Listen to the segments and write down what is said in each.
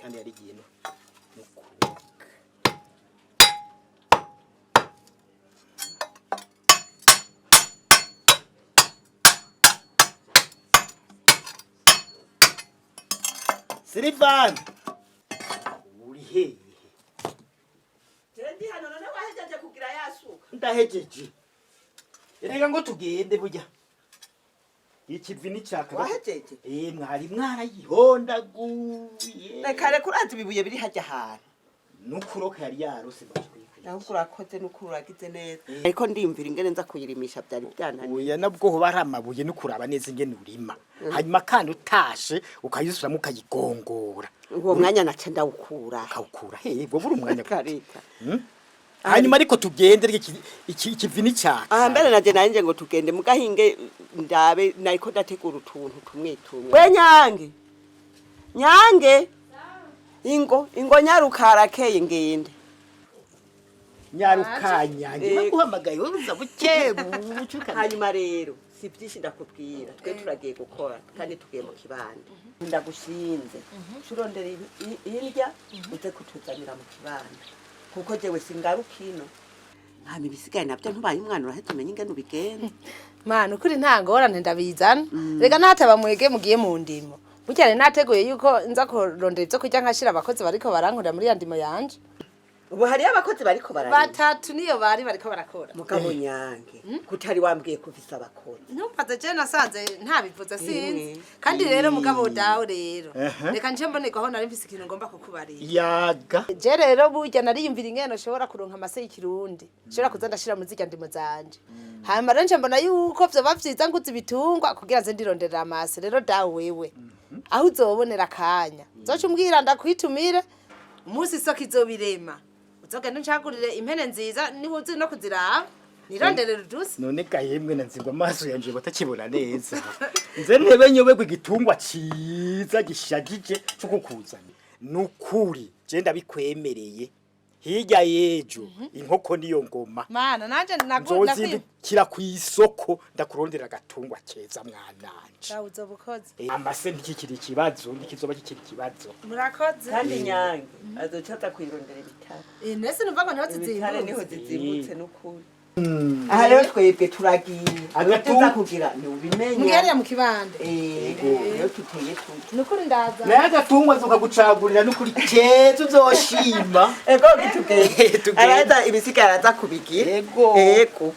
kandi yari igiye no Silvan uri hehe Jendi hano none wahejeje kugira yasuka ndahejeje erega ngo tugende burya ikivi ni cyaka wahejeje mwari mwarayihondaguye rekare kurazi ibibuye biri hajya hano nukuroka yari yarose naho kurakoze nukuragize neza ariko ndimvira ingene nza kuyirimisha byari byananiye oya nabwo ho bari amabuye nukuraba neza ingene urima hanyuma kandi utashe ukayisubiramo ukayigongora uwo mwanya naca ndawukura ukawukura bwo buri umwanya karika hanyuma ariko tugende ikivi ni cyaka mbere naje nanje ngo tugende mugahinge ndabe nariko ndategura utuntu tumwe we nyange ingo nyarukarakeye ngende nyarukanyange baguhamagaye uza bukebucuka hanyuma rero si byinshi ndakubwira twe turagiye gukora kandi tugiye mu kibande ndagushinze turondera irya uze kutuzanira mu kibande kuko jewe singarukino hama ibisigaye nabyo ntubaye umwana urahita umenya ingene ubigenda mana ukuri ntangorane ndabizana rega nataba mwege mugiye mu ndimo bucyane nateguye yuko nza kurondera ivyo kurya nkashira abakozi bariko barankorera muri ya ndimo yanje ubu hari abakozi bariko bararima batatu niyo bariko barakora mugabo nyange kutari wambwiye kuvisa abakozi ntupaze je nasanze ntabivuze sinzi kandi rero mugabo dawe rero reka nje mboneka aho nari mfise ikintu ngomba kukubarira yaga je rero burya nariyumvira ingene nshobora kuronka amase y'ikirundi nshobora kuza ndashira muri zirya ndimo zanje hanyuma rero nje mbona yuko vyo bavyiza nguzi bitungwa kugira nze ndironderera amase rero dawe wewe aho uzobonera akanya zoca umbwira ndakwitumire umunsi isoko izobirema uzogenda uncagurire impene nziza niba uzi no kuziraba nironderera udusi none gahemwe nanzigwa amaso yanje batakibona neza nze ntebe nyoberwa igitungwa ciza gishagije cyo kukuzana nukuri je ndabikwemereye hirya yejo inkoko niyo ngoma mana nanje nzozindukira ku isoko ndakurondera agatungwa keza mwananje Dawuzo bukoze amase ntikikiri ikibazo ntikizoba kikiri ikibazo murakoze kandi nyange azocaza kwirondera ibitaro nese numva ngo niho ibitaro niho zizimbutse zizimbutse n'ukuri aha rero twebwe turagiye agatuza kugira ni ubimenye mugere mu kibande rero tuteye tuti nukuri ndaza naye agatungwa zokagucagurira n'ukuri keza uzoshima ego gitugeye araza ibisigara araza kubigira ego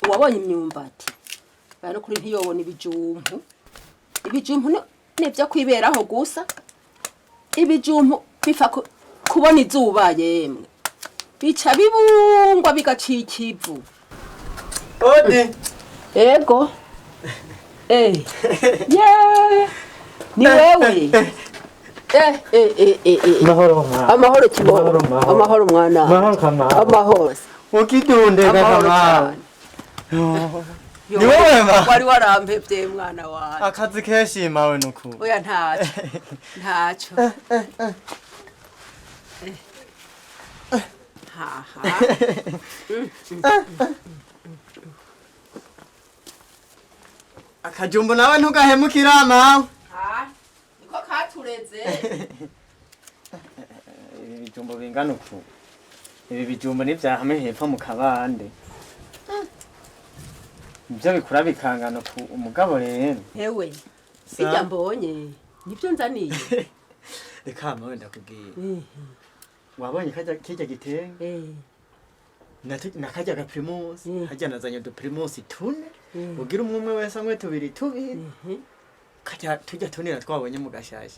wabonye imyumbati bano kuri ntiyobona ibijumpu nibyo kwiberaho gusa ibijumpu bifa kubona izuba yemwe bica bibungwa bigacika ivu ode ego ni wewe amahoro kibondo amahoro mwana amahoro ukidundega kama ni wewe ma wari warampevye mwana wawe akazi keshi mawe nuku oya ntaco akajumbo nawe ntugahemukira mawe niko katureze ibi bijumbo bingana uku ibi bijumbo ni vyahame hepfo mu kabande nivyo bikura bikangana ku umugabo rero hewe sijya mbonye nivyo nzaniye reka mawe ndakubwiye wabonye kijya gitenge nakajya ga primus hajya nazanye du primus tune ugira umwe wese amwe tubiri kajya tujya tunira twabonye mu gashashi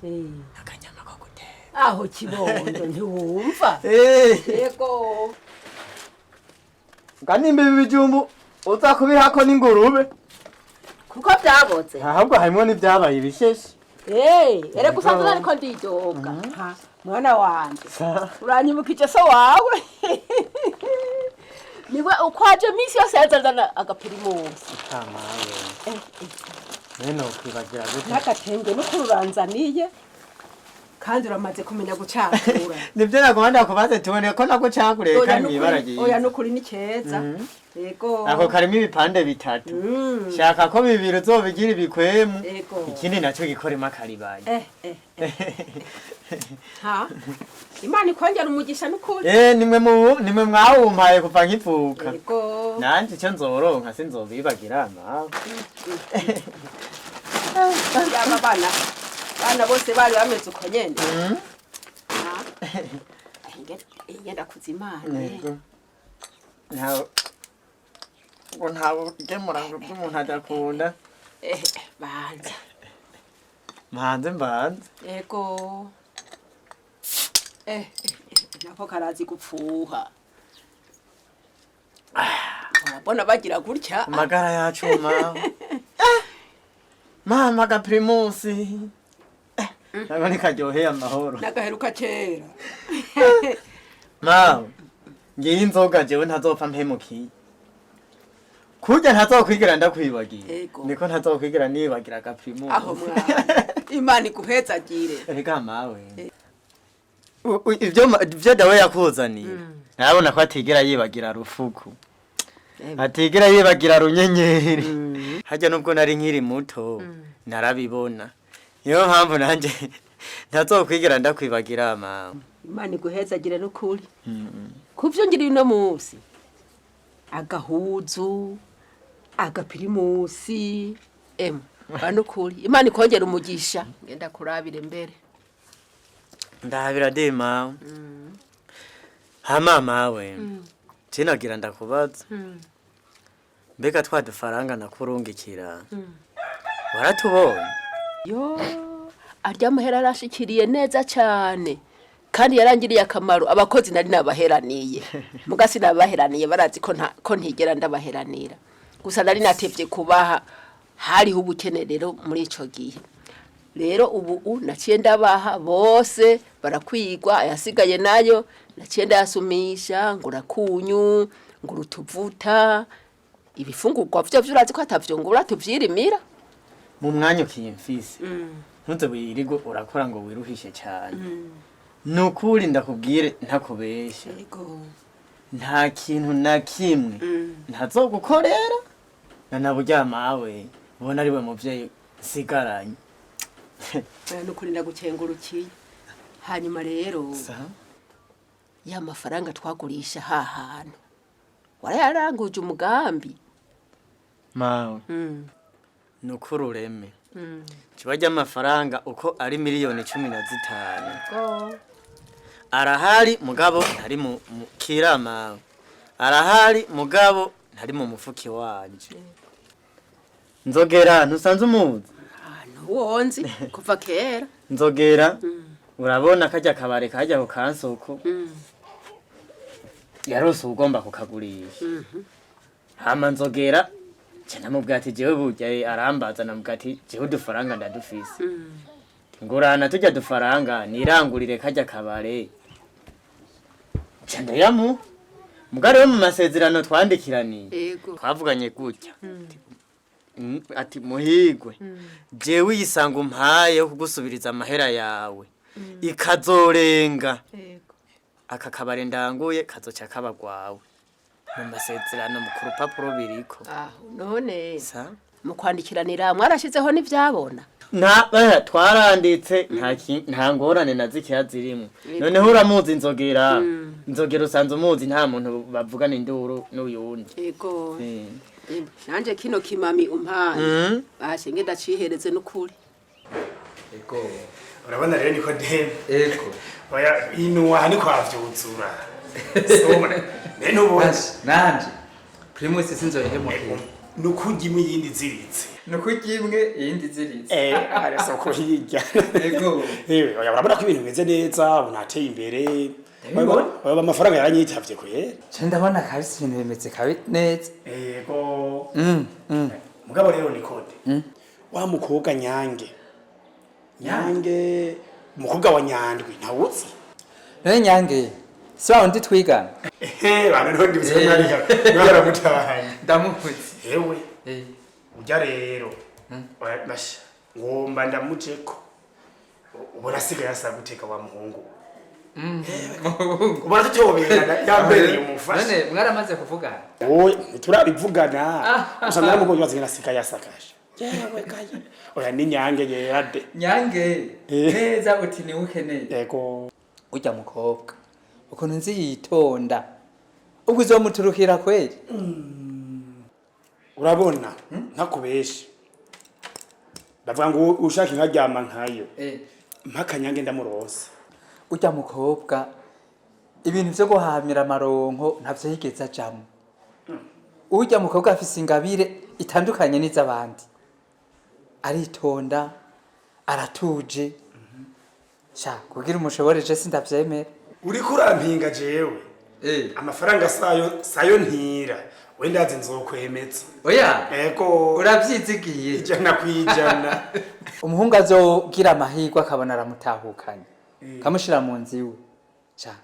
akanyama ko gutera aho kibondo ntiwumva yego ganimbe bijumbu uzakubihako n'ingurube kuko byaboze ahubwo harimo n'ibyabaye ibisheshi ere gusanzwe ariko ndidoga mwana wanje uranyibukije so wawe niwe ukwaje misi yose yazazana agapirimusi neno kwibagira gute n'agatenge no kururanzaniye kandi uramaze kumenya gucakura nibyo nagomba kubaza tubone ko nagucakuriye kandi ibaragiye oya nukuri ni keza yego ako karimo ibipande bitatu shaka ko bibiri uzobigira ibikwemu Yego. ikindi nacyo gikoremo akaribaye ha Imana ikongera umugisha nukuri nimwe mwawumpaye kuva nkivuka yego nanje icyo nzoronka sinzobibagira mawe yaba bana bose bari bameze uko nyene ngenda kuzimana ntawe gemura ngo by'umuntu adakunda banza mbanze yego nako karazi gupfuha urabona bagira gutya amagara yacu mama ga primusi ntabwo nikaryoheye amahoro nagaheruka kera mawe ngiye inzoga jewe ntazopfa mpemukiye kurya ntazokwigira ndakwibagiye Ego. niko ntazokwigira nibagira ga primusi aho mwana Imana ikuhezagire reka mawe ibyo dawe yakuzaniye nabona ko atigera yibagira rufuku atigera yibagira runyenyeri hajya nubwo nari nkiri muto narabibona niyo mpamvu nanjye ntazokwigira ndakwibagira mama Imana iguhezagire n'ukuri kuvyo ngiri uno munsi agahuzu agapirimusi banukuri Imana ikongera umugisha ngenda kurabire mbere ndabira de mama mama we cinagira ndakubaza mbega twadufaranga nakurungikira waratubonye yo arya mahera arashikiriye neza cyane kandi yarangiriye akamaro abakozi nari nabaheraniye mugasi nabaheraniye barazi ko ntigera ndabaheranira gusa nari natevye kubaha hariho ubukenerero muri ico gihe rero ubu naciye ndabaha bose barakwigwa ayasigaye nayo naciye ndasumisha ngura kunyu ngura utuvuta ibifungurwa vyo urazi ko atavyo ngura tuvyirimira mu mwanya ukiyemfise ntuze wirigo urakora ngo wiruhishe cyane nukuri ndakubwire ntakubesha nta kintu na kimwe ntazogukorera nanaburya mawe ubona ari we muvyeyi nsigaranye nukuri ndagukengurukiye hanyuma rero ya mafaranga twagurisha hahantu warayaranguje umugambi mawe nukuri ureme kiba ry'amafaranga uko ari miliyoni 15 arahari mugabo ntari mu kirama arahari mugabo ntari mu mufuki wanje nzogera ntusanze umuzi wonzi kuva kera nzogera urabona kajya kabare kajya ku kansoko yarose ugomba kukagurisha hama nzogera cyane mubwati jewe burya arambaza namubwati jewe dufaranga ndadufise ngurana tujya dufaranga nirangurire kajya kabare cyane yamu mugare mu masezerano twandikiraniye twavuganye gutya ati muhigwe jewe yisanga umpaye yo kugusubiriza amahera yawe ikazorenga aka kabare ndanguye kazoca kabagwawe mu masezerano mu kurupapuro biriko none mu kwandikiranira mwarashizeho n'ivyabona twaranditse nta ngorane na zikiya zirimo noneho uramuzi nzogera usanze umuzi nta muntu bavugana induru n'uyundi yego nanje kino kimami umpaye bashenge ndacihereze n'ukuri yego urabona rero niko deme yego oya inuwa ni kwavyuzura sobona nanje primus sinzohemukira nukugimwe yindi ziritse nukugimwe yindi ziritse arasa ko hirya yego oya urabona ko ibintu bimeze neza unateye imbere oya amafaranga yaranyitavye kwe ndabona kabisa ibintu bimeze kabi neza yego mugabo rero nikode wa mukobwa nyange umukobwa wa nyandwi ntawuzi nawe nyange si wa wundi twigana bana ntundi bizomwarika mwara mutahanye ndamuzi yewe ujya rero basha ngomba ndamujeko ubona asigaye asa guteka wa muhungu ubona tutobera yambereye umufasha none mwaramaze kuvugana oye turabivugana usanga namugo yubaze nasigaye asakaje yewe kaje oya ni nyange yerade nyange neza uti ni ukeneye yego ujya mukobwa ukuntu nzi yitonda ubwo uzomuturukira kweli urabona ntakubeshe ndavuga ngo ushaka inkaryama nkayo mpaka nyange ndamurosa ujya mukobwa ibintu byo guhamira amaronko ntavyo yigeza jamo ujya mukobwa afise ingabire itandukanye n'izabandi aritonda aratuje sha kugira umushoboreje sindavyemera uri kurampinga jewe amafaranga sayo ntira wenda azi nzokwemetsa oya yego uravyizigiye ijana kwijana umuhungu azogira amahirwe akabona aramutahukanye kamushira mu nzu iwe sha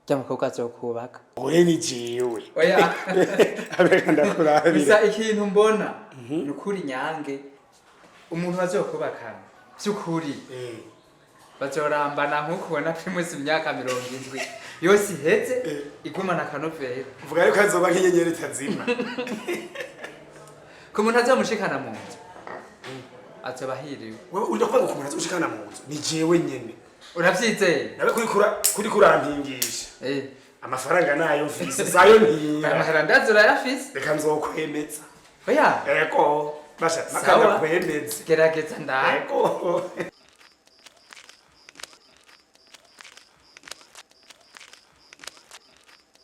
ujya mukobwa azokubaka oye ni jewe oya abeka ndakurabira bisa ikintu mbona nukuri nyange umuntu azokubakana byukuri bazorambana nkuko ubona primus imyaka 70 yose iheze igumana kanovera uvuga yuko azoba nk'inyenyeri itazima ku muntu azomushikana mu nzu azoba hiriwe wewe uri kuvuga ko umuntu azomushikana mu nzu ni jewe nyene uravyizeye nawe kuri kurampingisha amafaranga nayo mfise sayo ntira amahera ndazura yafise reka nzokwemetsa oya yego basha makanda kwemeza gerageza nda yego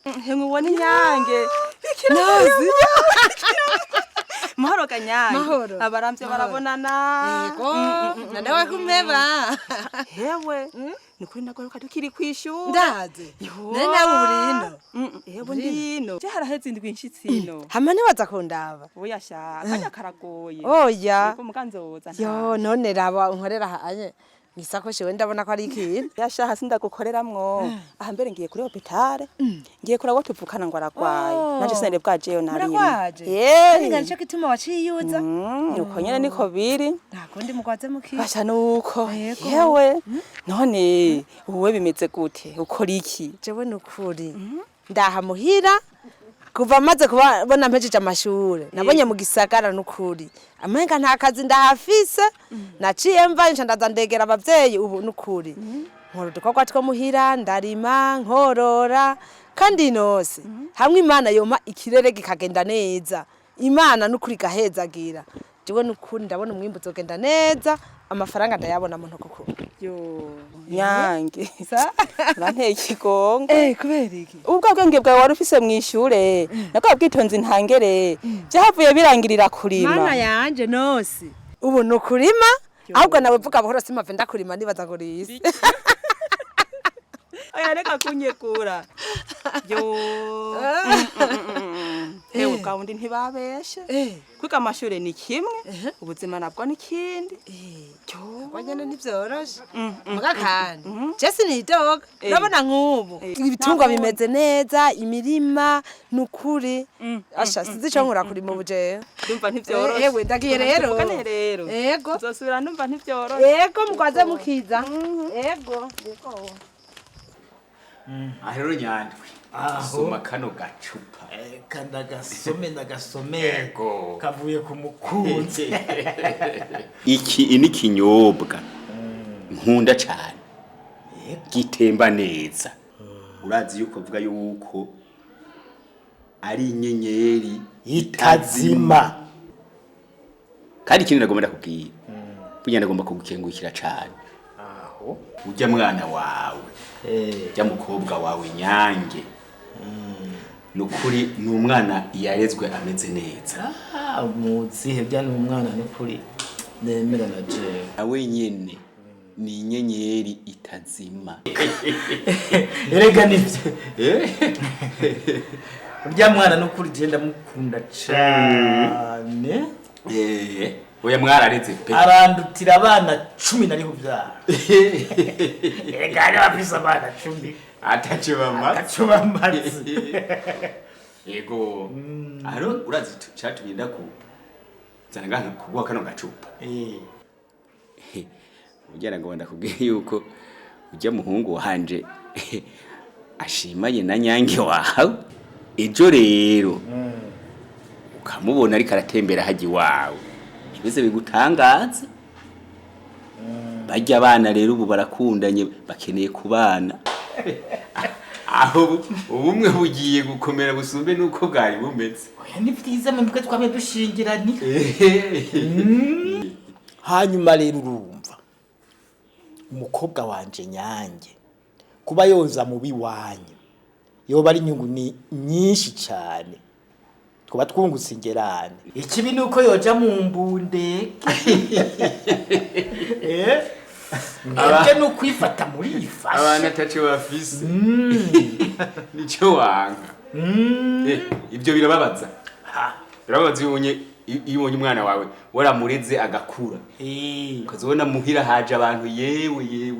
Nkubona inyange ikinazi mahoro kanyange abaramvye barabonana yego nadawe kumeba hewe nikuri ndagaruka tukiri kwishura ndaze nene burino yebo ndino je haraheze indwi nshitsino hama nibaza kundaba oya sha kanya karagoye oya ko mukanzoza yo none raba unkorera hanye Nisakoshi wenda bona ko ari ikintu. Yashaha sindagukoreramwo. Aha mbere ngiye kuri hopitale. Ngiye kurabo tuvukana ngo aragwaye. Naje sinere bwajeyo nari. Muragwaje? Eh. Ninga nico kituma waciyuza. Nuko nyene niko biri. Nakundi mugwaze muki. Basha nuko. Yewe. None uwe bimeze gute? Ukora iki? Jewe nukuri. Ndaha muhira. Kuva maze kubona mpejeje amashure nabonye mu gisagara nukuri amenga nta kazi ndahafise naciye mva nshandaza ndegera abavyeyi ubu nukuri nkoro dukorwa two muhira ndarima nkorora kandi inose hamwe Imana yoma ikirere gikagenda neza Imana nukuri gahezagira jewe nukuri ndabona umwimbu uzogenda neza amafaranga ndayabona mu ntoko ko yo nyange uranteye ikigongo kubera iki ubwo bwenge bwawe wari ufise mwishure nako bwitonze ntangere byavuye birangirira kurima Mana yanje nose ubu nukurima ahubwo nawe vuga buhoro simave ndakurima nibaza ngo isi aya reka kunyekura yo hewe gaundi ntibabeshe kwiga amashure ni kimwe ubuzima nabwo ni kindi kwanyene nivyoroshe muga kandi Jesse ni dog urabona nk'ubu ibitungwa bimeze neza imirima nukuri asha sizico nkura kuri mu buje ndumva ntivyoroshe ewe ndagiye rero yego uzosubira ndumva ntivyoroshe yego mugwaze mukiza yego ahero nyandwi soma kano gacupa kanda gasome ndagasome kavuye ku mukunzi iki ni kinyobwa nkunda cyane gitemba neza urazi yuko vuga yuko ari inyenyeri itazima kandi kintu nagomba kubwira burya nagomba kugukengukira cyane aho ujya mwana wawe jya mukobwa wawe nyange nukuri ni umwana yarezwe ameze neza muzihe bya ni umwana nukuri nemera na je nawe nyene ni inyenyeri itazima erega nivyo urya mwana nukuri je ndamukunda cyane oya mwarareze pe arandutira abana 10 nariho vyara erega ari bafise abana 10 atacuba amazi yego aro urazi cyatumye ndaku zana ngaha kuguha kano gacupa ujyana ngo ndakubwiye yuko ujya muhungu wanje ashimanye na nyange wawe ejo rero ukamubona ariko aratembera haji wawe ibize bigutangaza bajya abana rero ubu barakundanye bakeneye kubana aho ubumwe bugiye gukomera busumbe nuko bwari bumeze oya ni byiza mwebwe twame dushingirani hanyuma rero urumva umukobwa wanje nyange kuba yoza mu biwanyu yoba ari inyungu ni nyinshi cyane twaba twungutse ingerane ikibi ni uko yoja mu mbunde mwebwe ni ukwifata muri ifashe abana ataco bafise nico wanga ibyo birababaza birababaza iyo ubonye umwana wawe waramureze agakura ukazibona muhira haje abantu yewe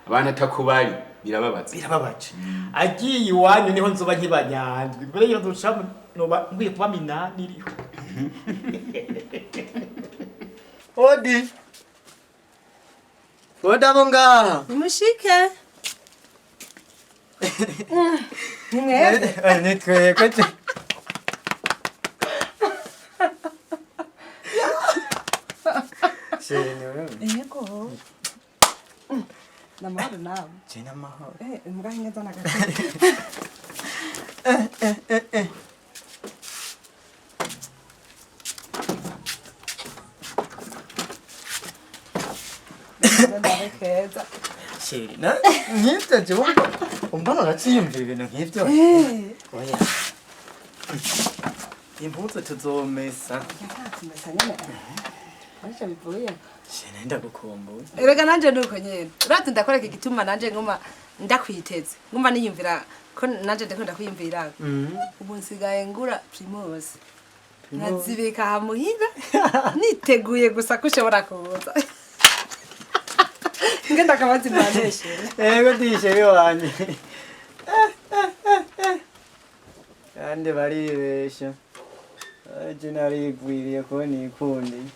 abana atakubari birababaje agiye iwanyu niho nzoba nkibanyanzwe mbere yo duca noba nkwiye kuba minani iriho Odi. Oda bonga. Nimushike. Nimweze. Nitwe kwete. Yego. Namahoro nawe. Jina mahoro. Mbwa neza na keza. Sheri na nk'ibyo je umbona uraciyumvira ibintu nk'ibyo. Oya. Impuzu tuzomesa. Yakumesa nyene. Aje bivuye. Sheri ndagukumbuye. Erega nanje nuko nyene. Urati ndakoreka igituma nanje ngoma ndakwiteze. Ngoma niyumvira ko nanje ndakunda kwiyumvira. Ubu nsigaye ngura Primus. Nazibika hamuhira. Niteguye gusa kushobora kuza. Ngenda kabazi mwaneshe. Ego dishe wanje. Ande baribesha. Aje narigwiriye ko nikundi.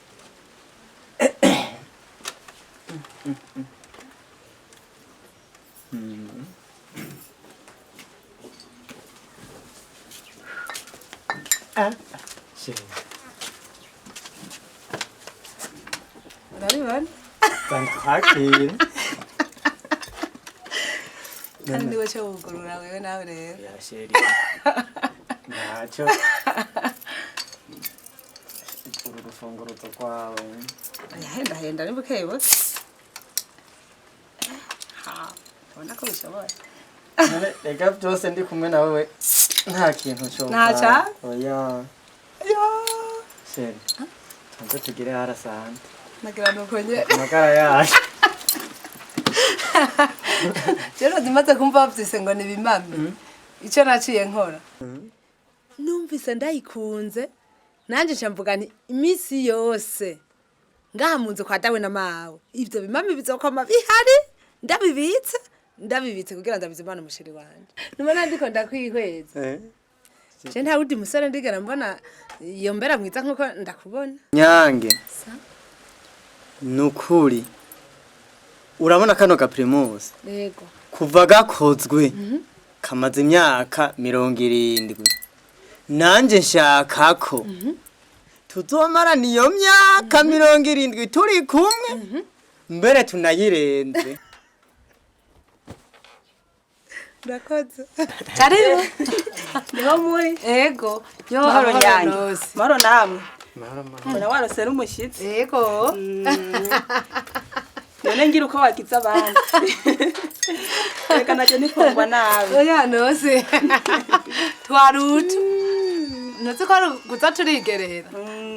Sheri. Urabibona? Tantakira. Kandi niwe cyo ugurura wewe nawe rero. Ya sheri. Nacho. Uru rufunguro tukwawe. Henda nibukebo. Ha, ubona ko bishoboye. Reka byose ndi kumwe na wewe nta kintu cyo. Ntaca? Oya. Yo. Sheri. Tanzo tugire harasante. Nagira nuko nye. Magara yaje. Jero dimaze kumva byise ngo nibimame. Ico naciye nkora. Numvise ndayikunze. Nanje ncamvuga nti imisi yose ngaha munze kwa dawe na mawe. Ivyo bimame bizokoma bihari ndabibitse kugira ndabizimana mushiri wanje. Numana ndiko ndakwihweza. Je nta wudi musore ndigera mbona yombera mwiza nkuko ndakubona. Nyange. Nukuri. Urabona kano ka Primus. Yego. Kuva gakozwe. Kamaze imyaka 70. Nanje nshaka ko. Tuzomara niyo myaka 70 turi kumwe. Mbere tunayirenze. Urakoze. Karibu. Niho muri. Ego. Yo haro nyange. Maro namwe. Mara warose n'umushitsi. Ego. None ngira uko wagize abandi. Reka naje nifungwa nawe. Oya nose. Twarutu. Nose ko guza turigerera.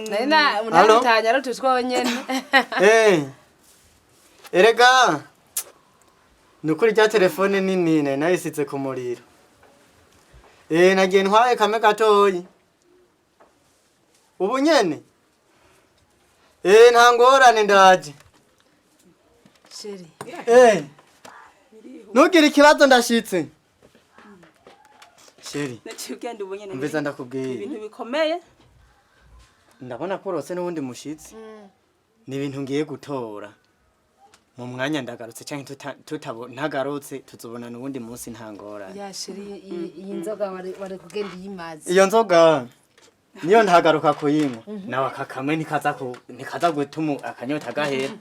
Nena unatanya ro tutwonyene. Erega. Nukuri rya telefone nini nayisitse ku muriro. Nagiye ntwaye kame gatoyi. Ubu nyene. Nta ngorane ndaje. Sheri. Nugire ikibazo ndashitse. Sheri. Naciye ugenda ubu nyene. Mbeza ndakubwiye. Ibintu bikomeye. Ndabona ko rose n'ubundi mushitsi. ni ibintu ngiye gutora mu mwanya ndagarutse canke ntagarutse tuzobonana ubundi munsi ntangorane. yashiri iyi nzoga wari kugenda iyimazi Iyo nzoga niyo ntagaruka kuyinywa nawe akakamwe nikaza gutuma akanyota gahera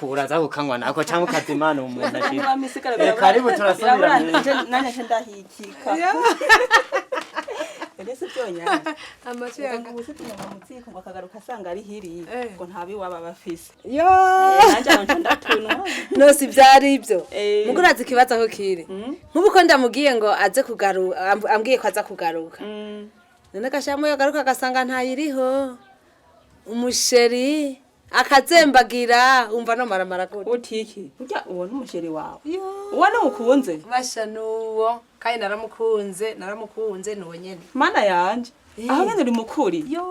uraza gukanywa nako cyangwa ukazimana umuntu ashira. Karibu turasubira nanye ndahikika Elese byonya amashega ubusitanya mu mutsiko ngo akagaruka asanga ari hiri ngo ntabi waba bafise yo nanje abantu ndatunwa no si byari ibyo mugurazi kibaza ko kiri nkubu ko ndamubwiye ngo aze kugaruka ambwiye ko aza kugaruka none gashamwe yagaruka agasanga ntayiriho umusheri akazembagira umva no maramara gute utiki urya uwo n'umusheri wawe uwo nukunze basha nuwo kandi naramukunze nuwo nyene mana yanje aho nyene uri mukuri yo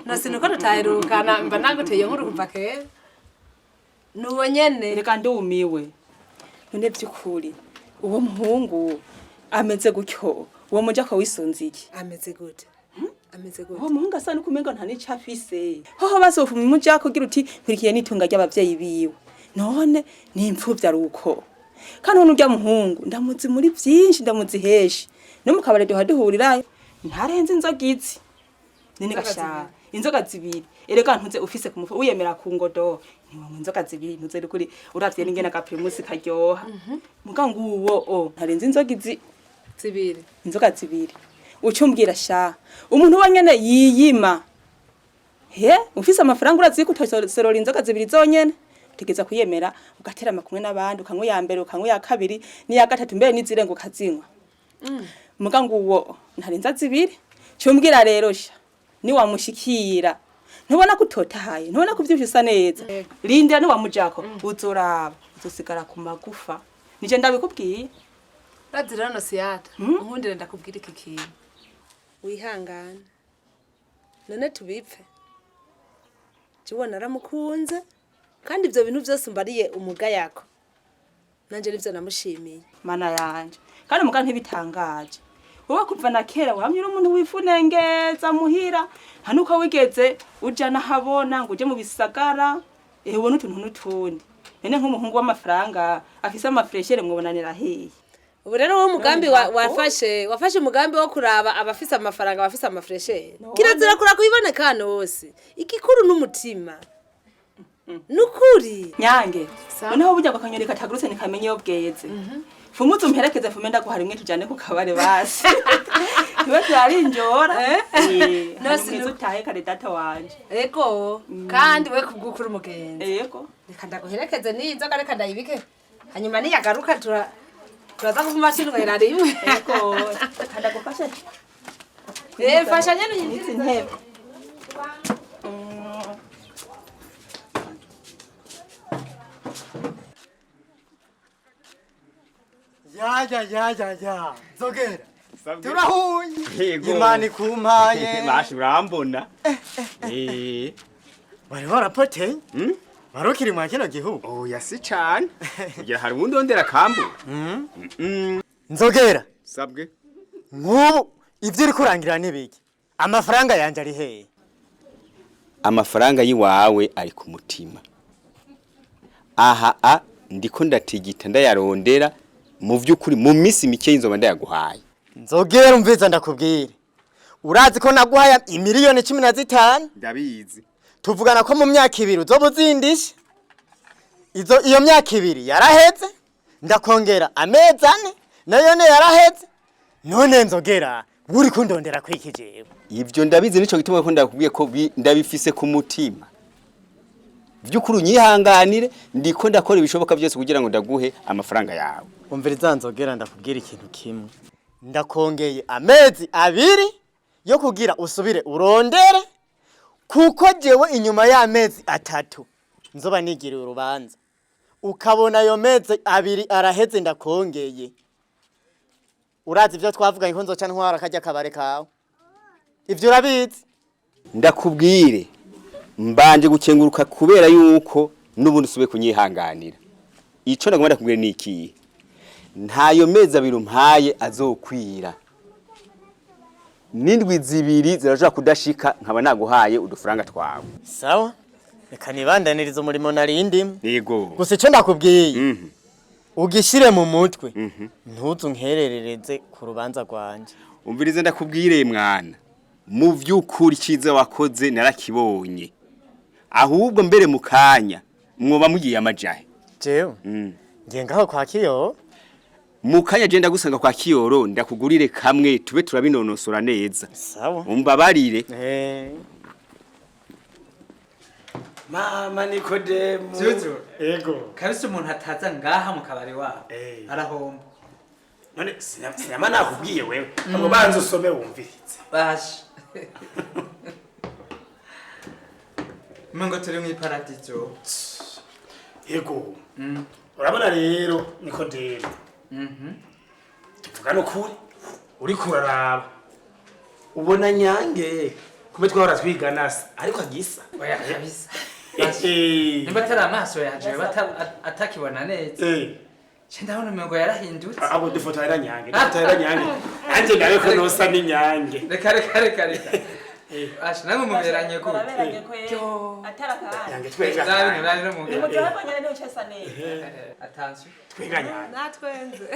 nasi nuko tutahirukana mba naguteye nkuru kuva kera nuwo nyene reka ndumiwe none byukuri uwo muhungu ameze gutyo uwo muja ko wisunze iki ameze gute ameze gute uwo muhungu asa nukumenga nta nico afise hoho basofu mu muja kugira uti nkurikiye nitunga ry'abavyeyi biwe none ni impfuvya ruko kandi uno urya muhungu ndamuzi muri byinshi ndamuzi heshi no mukabare duhurirayo ntarenze inzogizi nini gashaka inzoga zibiri erega ntuze ufise ku mufu uyemera ku ngodo niwo inzoga zibiri ntuze rukuri uravye n'ingena ka primus karyoha muga nguwo ntarenze inzogizi zibiri inzoga zibiri ucumbwira sha umuntu wanyene yiyima he ufise amafaranga urazi ko utoserora inzoga zibiri zonyene tegeza kuyemera ugaterama kumwe n'abandi ukanwe ya mbere ukanwe ya kabiri niya gatatu mbere nizirengo kazinywa muga nguwo ntarenza zibiri cumbwira rero sha ni wamushikira ntubona kutotahaye ntubona kuvyushye usa neza rindira ni wamujako uzoraba uzosigara ku magufa nije ndabikubwiye razira no siyata nkundire ndakubwira iki kintu wihangana none tubipfe jiwe naramukunze kandi ivyo bintu byose mbariye umuga yako nanje nivyo namushimiye mana yanje kandi muga ntibitangaje wowe kuva na kera wamye umuntu wifunengeza muhira hanuko wigeze uja nahabona ngo uje mu bisagara ubona utuntu n'utundi nene nk'umuhungu w'amafaranga afise amafreshere mwobonanira hehe ubu rero wo mugambi wafashe umugambi wo kuraba abafise amafaranga abafise amafreshere kirazira kura kuyiboneka hano hose igikuru n'umutima nukuri nyange noneho burya bakanyoni katagurutse nikamenye yo bweze fumuze umperekeze fumenda ko hari mwe tujane ku kabare basi niwe twari njora nose nutahe kare data wanje ego kandi we kubwukura umugenzi ego reka ndaguherekeze n'inzoga reka ndayibike hanyuma niyagaruka turaza kuvuma shinwera rimwe ego ndagufasha fasha nyene nyinzi ntebe ya zogera turahuye imana ikumpaye bashi urambona bari barapoteye barokiri mwa kino gihugu oya si cane kugira hari ubundi wondera kambu nzogera sabwe nk'ubu ivyo uri kurangira n'ibiki amafaranga yanje ari hehe amafaranga yiwawe ari ku mutima aha ndiko ndatigita ndayarondera mu vyukuri mu misi mike y'inzoba ndayaguhaye nzogera umviza ndakubwire urazi ko naguhaye imiliyoni 15 ndabizi tuvugana ko mu myaka 2 uzoba uzindisha iyo myaka 2 yaraheze ndakongera amezi 4 nayo ne yaraheze none nzogera uri kundondera kwikijewe ivyo ndabizi nico gituma ko ndakubwiye ko ndabifise ku mutima vyukuri unyihanganire ndiko ndakora ibishoboka byose kugira ngo ndaguhe amafaranga yawe umviriza nzogera ndakubwira ikintu kimwe ndakongeye amezi 2 yo kugira usubire urondere kuko jewe inyuma y'amezi 3 nzoba nigiriye urubanza ukabona ayo mezi 2 araheze ndakongeye urazi ivyo twavuganye ko nzoca ntwara kajya kabare kawe ivyo urabizi ndakubwire mbanje gukenguruka kubera yuko nubundi sube kunyihanganira ico ndagomba kubwira niki ntayo mezi 2 mpaye azokwira n'indwi 2 ziraje kudashika nkaba naguhaye udufaranga twawe sawa reka nibandaniriza umurimo narindi yego gusa icyo ndakubwiye Mhm. ugishire mu mutwe Mhm. ntuzu nkererereze ku rubanza rwanje umvirize ndakubwire mwana mu vy'ukuri ciza wakoze narakibonye ahubwo mbere mu kanya mwoba mugiye amajahe jewe ngiye ngaho kwa kiyo mu kanya je ndagusanga kwa kiyoro ndakugurire kamwe tube turabinonosora neza sawa umbabarire mama Nikodemu Zuzu. ego kabisa umuntu ataza ngaha mu kabari wa arahomba none sinama nakubwiye wewe ngo banze usome wumviritse bashi mungo turi mu iparadizo ego urabona rero Nikodemu tuvuga n'ukuri uri kuraraba ubona nyange kumbe twahora twigana se ariko agisa oya kabisa nimba atari amaso yanje atakibona neza ndabona umengo yarahindutse abo dufotora nyange anje nawe ko nosa ni nyange reka asha namwe muberanye ko nyange twega nari no mu atansi twega nyange natwenze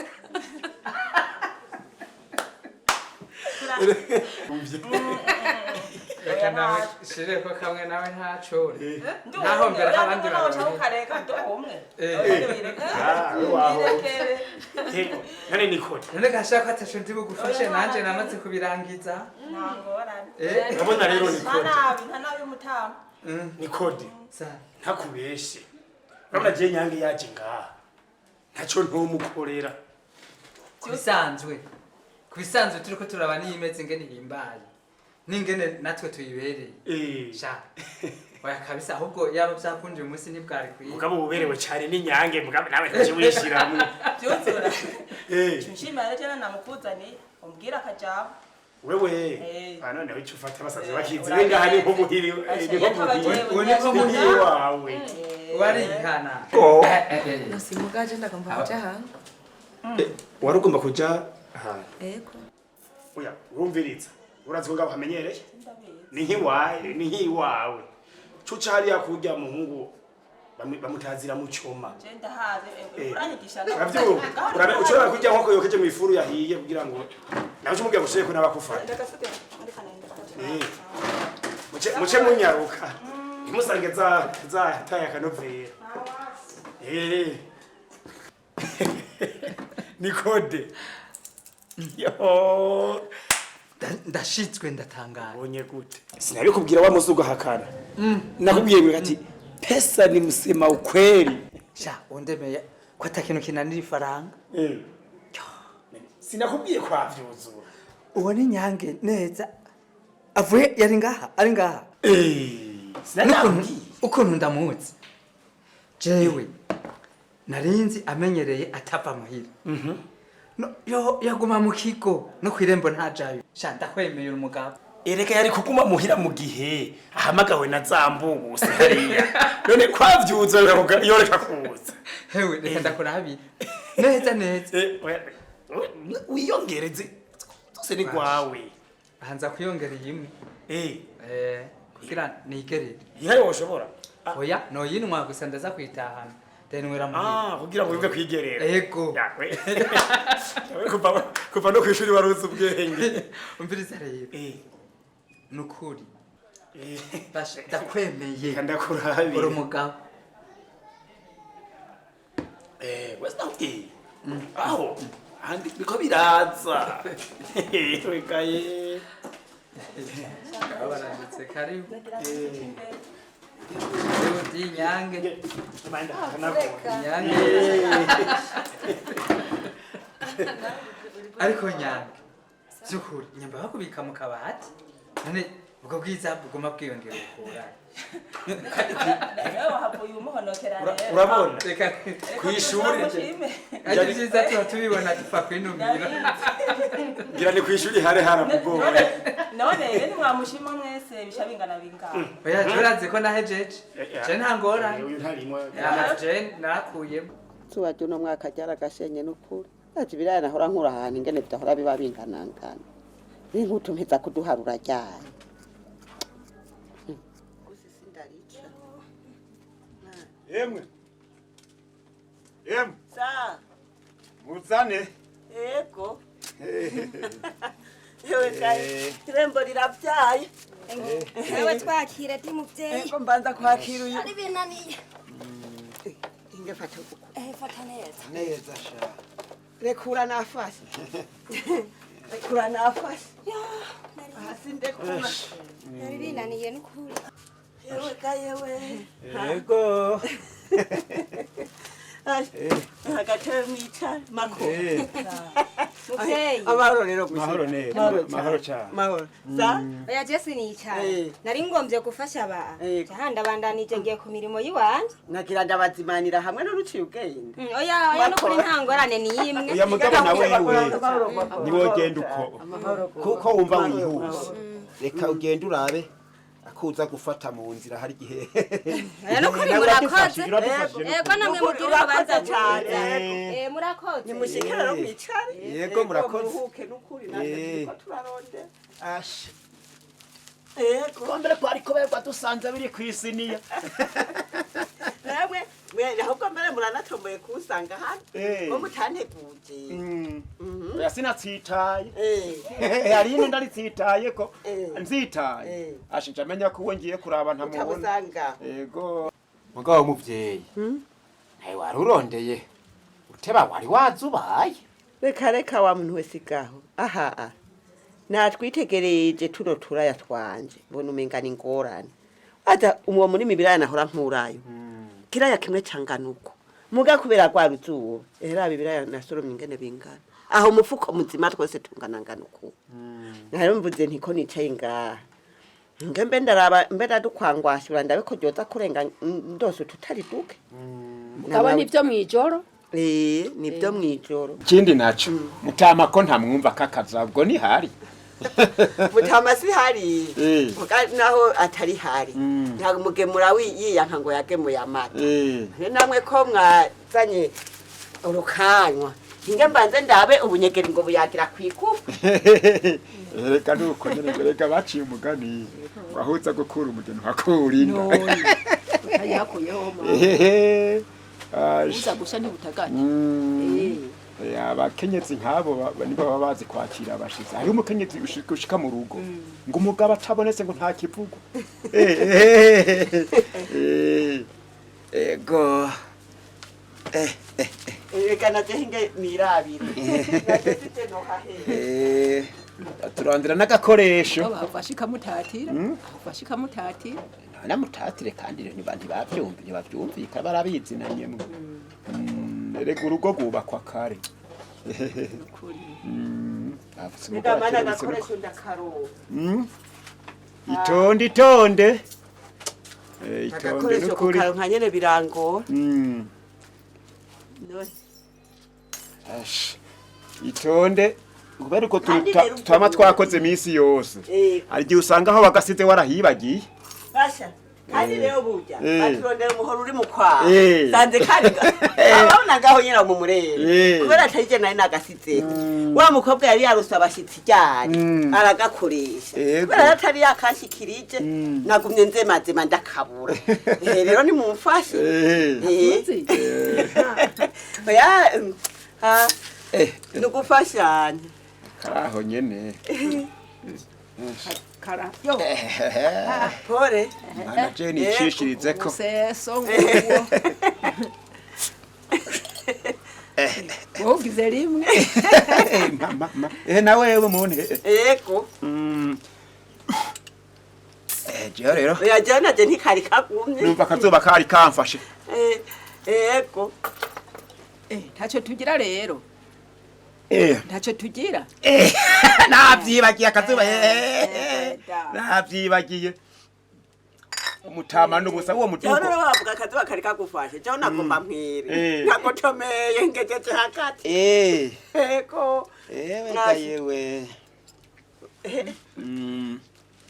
reka nawe shire ko kamwe nawe ntaco naho mbere abandi none Nikode none gashaka atasho ndi bugufashe nanje namaze kubirangiza urabona rero Nikode ntanabi mutama Nikode ntakubeshe urabona je nyange yaje ngaha ntaco ntomukorera kubisanzwe turiko turaba niyimeze ingene himbaye n'ingene natwe tuyibereye sha oya kabisa ahubwo yaba byakunje umunsi nibwari kwiye mugabo uberewe cyane n'inyange mugabo nawe ntaje wishiramwe byuzura nshimira rero cyane namukuzani umbwira akajabo wewe none wicu ufata basaze bakizi wenga hari nko muhiri niko muhiri wawe warihana nasimugaje ndagomba kuja hanze wari ugomba kuja ahantu ego oya urumviriza urazi ko ngabo hamenyereye ni nkiwawe cuca hariya kurya muhungu bamutazira mu cyuma genda haze uranyigisha navyo ushobora kurya nkoko yokeje mu ifuru yahiye kugira ngo nawe umubwiye gushire ko nabakufata muce munyaruka ntimusange za taya kanovera Nikode yo ndashitswe ndatangaye bonye gute sinabikubwira wa musuga hakana nakubwiye ngo ati pesa ni msema ukweli sha undemeye ko atakintu kinanira ifaranga sinakubwiye kwa vyuzura uwo ni nyange neza avuye yari ngaha ari ngaha sinakubwiye ukuntu ndamuzi jewe narinzi amenyereye atava muhira yo yaguma mu kigo no kwirembo ntajayo sha ndakwemeye umugabo ereka yari kuguma muhira mu gihe ahamagawe na zambubu hariya none kwa vyuzo yoreka kuza hewe reka ndakurabira neza wiyongereze zose ni kwawe hanza kuyongera imwe kugira nigerere ihari woshobora oya no yinwa gusa ndaza kwitahana denwera mu kugira ngo bive kwigerera ego kuva no kwishuri waruzi ubwenge umviriza rero nukuri basha ndakwemeye ndakurabira uri umugabo wesnauki aho andi biko biraza wekaye abaranditse karibu di nyange ariko nyange zukuri nyamba bakubika mu kabati none ubwo bwiza buguma bwiyongera ukura urabona kwishuri ari byiza tuba tubibona tupfa kwinumira ngira ni kwishuri hare haramugora none rero mwamushima mwese bishabingana bingana oya turazi ko nahejeje je ntangora uyu ntarimo je narakuyemo tuba no mwaka ryaragashenye n'ukuri ati biraya nahora nkura ahantu ingene bitahora biba binganangana n'inkutumeza kuduharura ryane Yemwe. Sa. Muzane. Ego. Yewe kai. Irembo riravyaye. Ewe twakire ti muvyeyi. Ego mbanza kwakira uyu. Ari binaniye. Inge fata uko. Fata neza. Neza sha. Rekura nafasi. Rekura nafasi. Ya, Hasi ndekura. nari binaniye n'ukuri. Yewe kai yewe. Ego. Agatera mwicara mako. Muvyeyi. Amahoro rero Mahoro ne. Mahoro cha. Mahoro. Sa. Oya Jesse nicara. Eh. Nari ngombye gufasha aba. Eh. Jahanda bandanije ngiye ku mirimo yiwanje. Nagira ndabazimanira hamwe n'uruciye ubwenge. Oya no kuri ntangorane ni imwe. Uya mugabo nawe niwe genda uko. Kuko wumva wihuse. Reka ugende urabe akuza gufata mu nzira hari gihe. Oya no kuri murakoze. Ego namwe mugira ubanza cyane. Murakoze. Nimushikira no kwicare. Yego murakoze. Muruhuke n'ukuri natwe turaronde. Ash. Ego. Kombere ko ariko berwa dusanze biri kwisiniya. Namwe mwe ahubwo mbere muranatomboye kusanga hano. Ngo mutanteguje. Oya sinatsitaye. Eh. Yini ndalitsitaye ko nzitaye. Ashinja menya ko ngiye kuraba ntamubona. Utabusanga. Yego. Mugabo muvyeyi. Nawe warurondeye. Uteba wari wazubaye. Reka wa muntu wese gaho. Aha. Natwitegereje tuno turaya twanje. Mbona umengana ingorane. Aza umwo muri mibiraya nahora nkurayo. Kiraya kimwe canganuko. Muga kubera kwa ruzuba. Era bibiraya nasoromye ingene bingana. Aho umufuko muzima twese tungana nganuko. Nari mvuze ntiko nicaye ngaha. Ngembe ndaraba mbeda dukwangwashura ndabe ko ryoza kurenga ndose tutari duke. Mugabo nivyo mwijoro. Nibyo mwijoro. Kindi naco mutama ko ntamwumva kakaza ubwo ni hari. Mutama si hari. Muga naho atari hari. Ntago mugemura yiyanka ngo yagemuye amata. Namwe ko mwazanye urukanywa. Hinge mbanze ndabe ubunyegeri ngo buyagira kwikufa. Reka nuko nyene reka baciye umugani. Wahuza gukura umugeni hakurinda. Ayakuyeho ma. Uza gusha ntibutaganya. Abakenyezi nk'abo nibo baba bazi kwakira abashitsi. Hari umukenyezi ushika mu rugo ngo umugabo atabonetse ngo nta kivugo. Ego. Reka naje hinge mirabira. Naje no hahe. Turondera n'agakoresho. Bafashika mutatira. Bafashika mutatira. Namutatire kandi ntibavyumvika barabizinanye mwe. Rega urugo gubakwa kare. Nigamana gakoresho ndakaro. Itonde. Itonde Agakoresho nukuri. kukaronka nyene birango. Itonde kubera ko tutama twakoze misi yose. Argiye usanga aho bagasize warahibagiye. Basha. Kandi rero burya baturondera umuhoro uri mu kwa. Sanze kandi ababona ngaho nyina mu murere. Kubera atarije nari nagasize. Wa mukobwa yari yarusaba abashitsi cyane. Aragakoresha. Kubera atari yakashikirije nagumye nzemazema ndakabura. Rero ni mumfashe. Oya nugufashanya. Karaho nyene. Kara. Yo. Pore. Mana Jeni cishirize ko. Seso nguwo. Wogize rimwe. Mama. Nawe wewe mune. Ego. Je rero. Oya jana je ntikari kagumye. Numva kazoba kari kamfashe. Ego. Ntaco tugira rero. Ntaco tugira. Navyibagiye akazuba. Navyibagiye. Umutama n'ubusa uwo mutuko. Jana bavuga akazuba kari kagufashe. Jana nagomba mpwire. Nagotomeye ngejeje hakati. Ego. Yewe.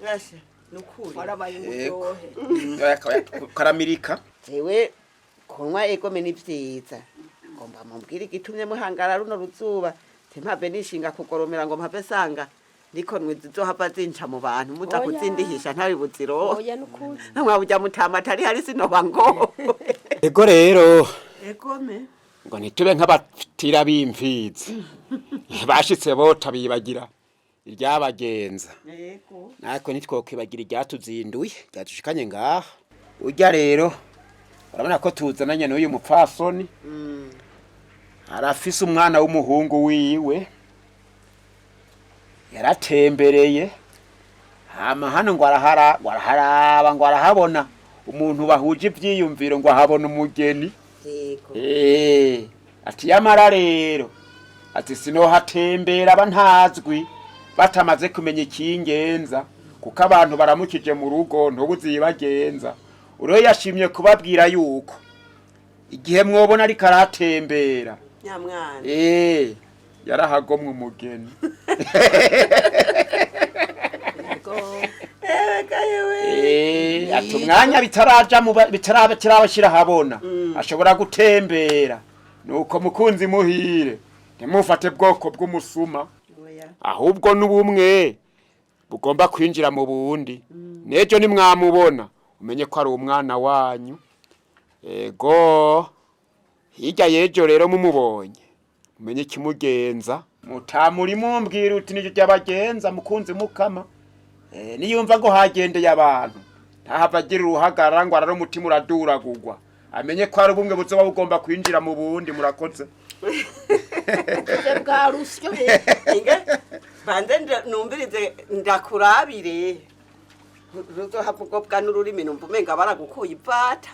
Rasha nukuri. Warabaye umudohe. Karamirika. Ewe kunywa egome ni vyiza. Ngomba mumbwira igitumye muhangara runo ruzuba. Simpave nishinga kugoromera ngo mpave sanga ndiko nwizohava zinca mu bantu muza kuzindihisha ntabi buziro. Oya nukuri. Namwe bujya mutama atari hari sinoba ngo. ego rero egome ngo ntitube nk'abatira b'imfizi bashitse bota bibagira iryabagenza yego natwe ntitwokwibagira iryatuzinduye ryatushikanye ngaha urya rero urabona ko tuzananye n'uyu mupfasoni arafise umwana w'umuhungu wiwe yaratembereye hama hano ngo araharaba ngo arahabona umuntu bahuje ivyiyumviro ngo ahabona umugeni yego ati yamara rero ati sinohatembera bantazwi batamaze kumenya ikingenza kuko abantu baramukije mu rugo ntubuzibagenza uriho yashimye kubabwira yuko igihe mwobona ariko aratembera nyamwana yarahagomwe umugeni ati umwanya bitarabashyira habona ashobora gutembera nuko mukunzi muhire ntimufate bwoko bw'umusuma ahubwo n'ubumwe bugomba kwinjira mu bundi n'ejo nimwamubona umenye ko ari umwana wanyu ego hirya y'ejo rero mumubonye umenye ikimugenza mutamuri mumbwira uti nicyo cy'abagenza mukunzi mukama niyumva ngo hagendeye abantu ntahava agira uruhagarara ngo arare umutima uraduragurwa amenye ko ari ubumwe buzoba bugomba kwinjira mu bundi murakoze bwa rusyo banze numbirize ndakurabire ruzohavugobwa n'ururimi numva umenga baragukuye ivata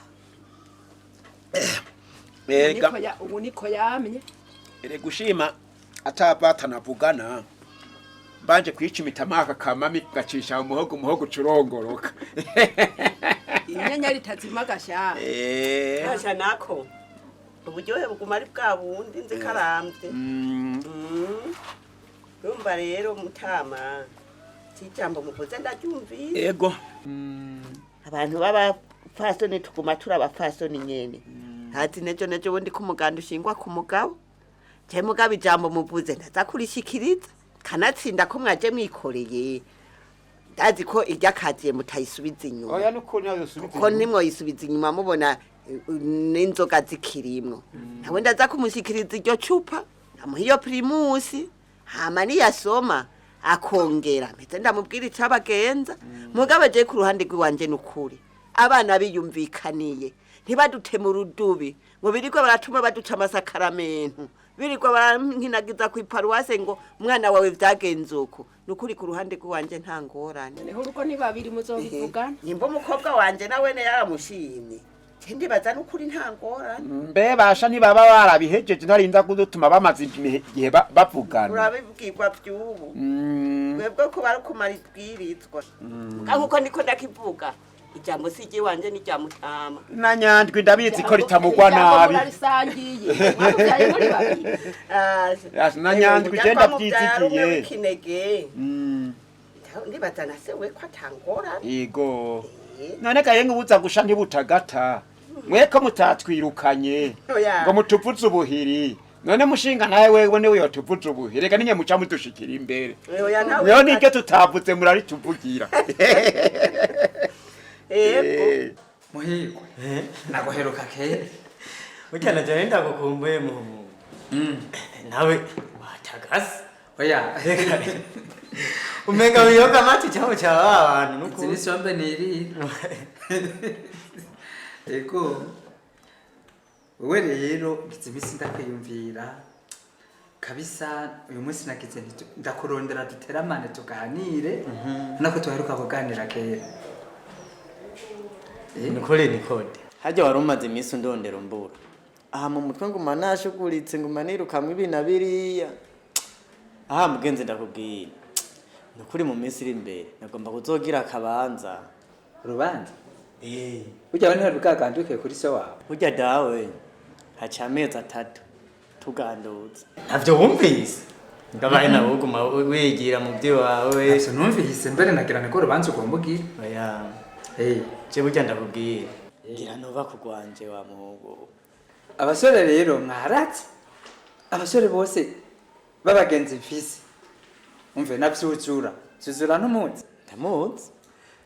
ubu niko yamye ere gushima atavata navugana mbanje kwicimita amaka kamami gacisha mu muhogo curongoroka inyenyeri tazima gasha gasha nako uburyohe buguma ari bwa bundi nzi karambye urumva rero mutama kijambo muvuze ndaryumvise ego abantu b'abapfasoni tuguma turi abapfasoni nyene hati nejo bundi ko umuganda ushingwa ku mugabo je mugabo ijambo muvuze ndaza kurishikiriza kanatsinda ko mwaje mwikoreye ndazi ko iryakaziye mutayisubiza inyuma oya nuko yasubiza ko nimwo yisubiza inyuma mubona n'inzoga zikirimwo nawe ndaza kumushikiriza iryo cupa ndamuha iyo primusi hama niyasoma akongera mpeze ndamubwira icabagenza mugabo je ku ruhande rw'iwanje n'ukuri abana biyumvikaniye ntibadutema urudubi ngo biriko baratuma baduca amasakaramentu biriko barankinagiza ku iparuwase ngo umwana wawe vyagenze uko nukuri ku ruhande rw'iwanje nta ngorane neho uruko ni babiri muzovugana nimba umukobwa wanje nawe ne yaramushimye Kendi baza nukuri nta ngorane mbe basha ntibaba barabihejeje ntarinza kudutuma bamaze igihe bavugana urabibwirwa by'ubu webwe ko barakumara ibwirizwa nkuko ndiko ndakivuga ijambo sije wanje ni rya mutama na nyandwi ndabizi ko ritamugwa nabi narisangiye mwabyaye muri babiri na nyandwi genda byizigiye kinege ndibaza na se we ko atangora yego none kaye ngubuza gusha ntibutagata mweko mutatwirukanye ngo mutuvuze ubuhiri none mushinga nawe wewe niwe yotuvuze ubuhiri reka ninye muca mudushikira imbere wewe nike tutavuze murari tuvugira muhirwe naguheruka kera burya na jane ndagukumbuye mu nawe watagase oya umenga wiyoga amati cyangwa cyaba abantu nuko zinisombe niri ego wewe rero bizimisi ndakwiyumvira kabisa uyu munsi nagize ndakurondera duteramane tuganire nako tuheruka kuganira kera nikode hajya wari umaze iminsi ndondera mbura aha mu mutwe nguma nashuguritse nguma nirukamwe ibina biriya aha mugenzi ndakubwira nukuri mu minsi iri imbere nagomba kuzogira akabanza urubanza burya wani hari bwaganduke kuri so wawe burya dawe haca amezi 3 tuganduza ntavyo wumvise ndabaye nawe uguma wigira mu byo wawe ntavyo numvise mbere nagirane ko urubanza ugomba ugira oya je burya ndakubwira ngira nova kugwanje wa muhungu abasore rero mwaratse abasore bose babagenzi mfise umve navyuzura zuzura n'umunsi ndamuzi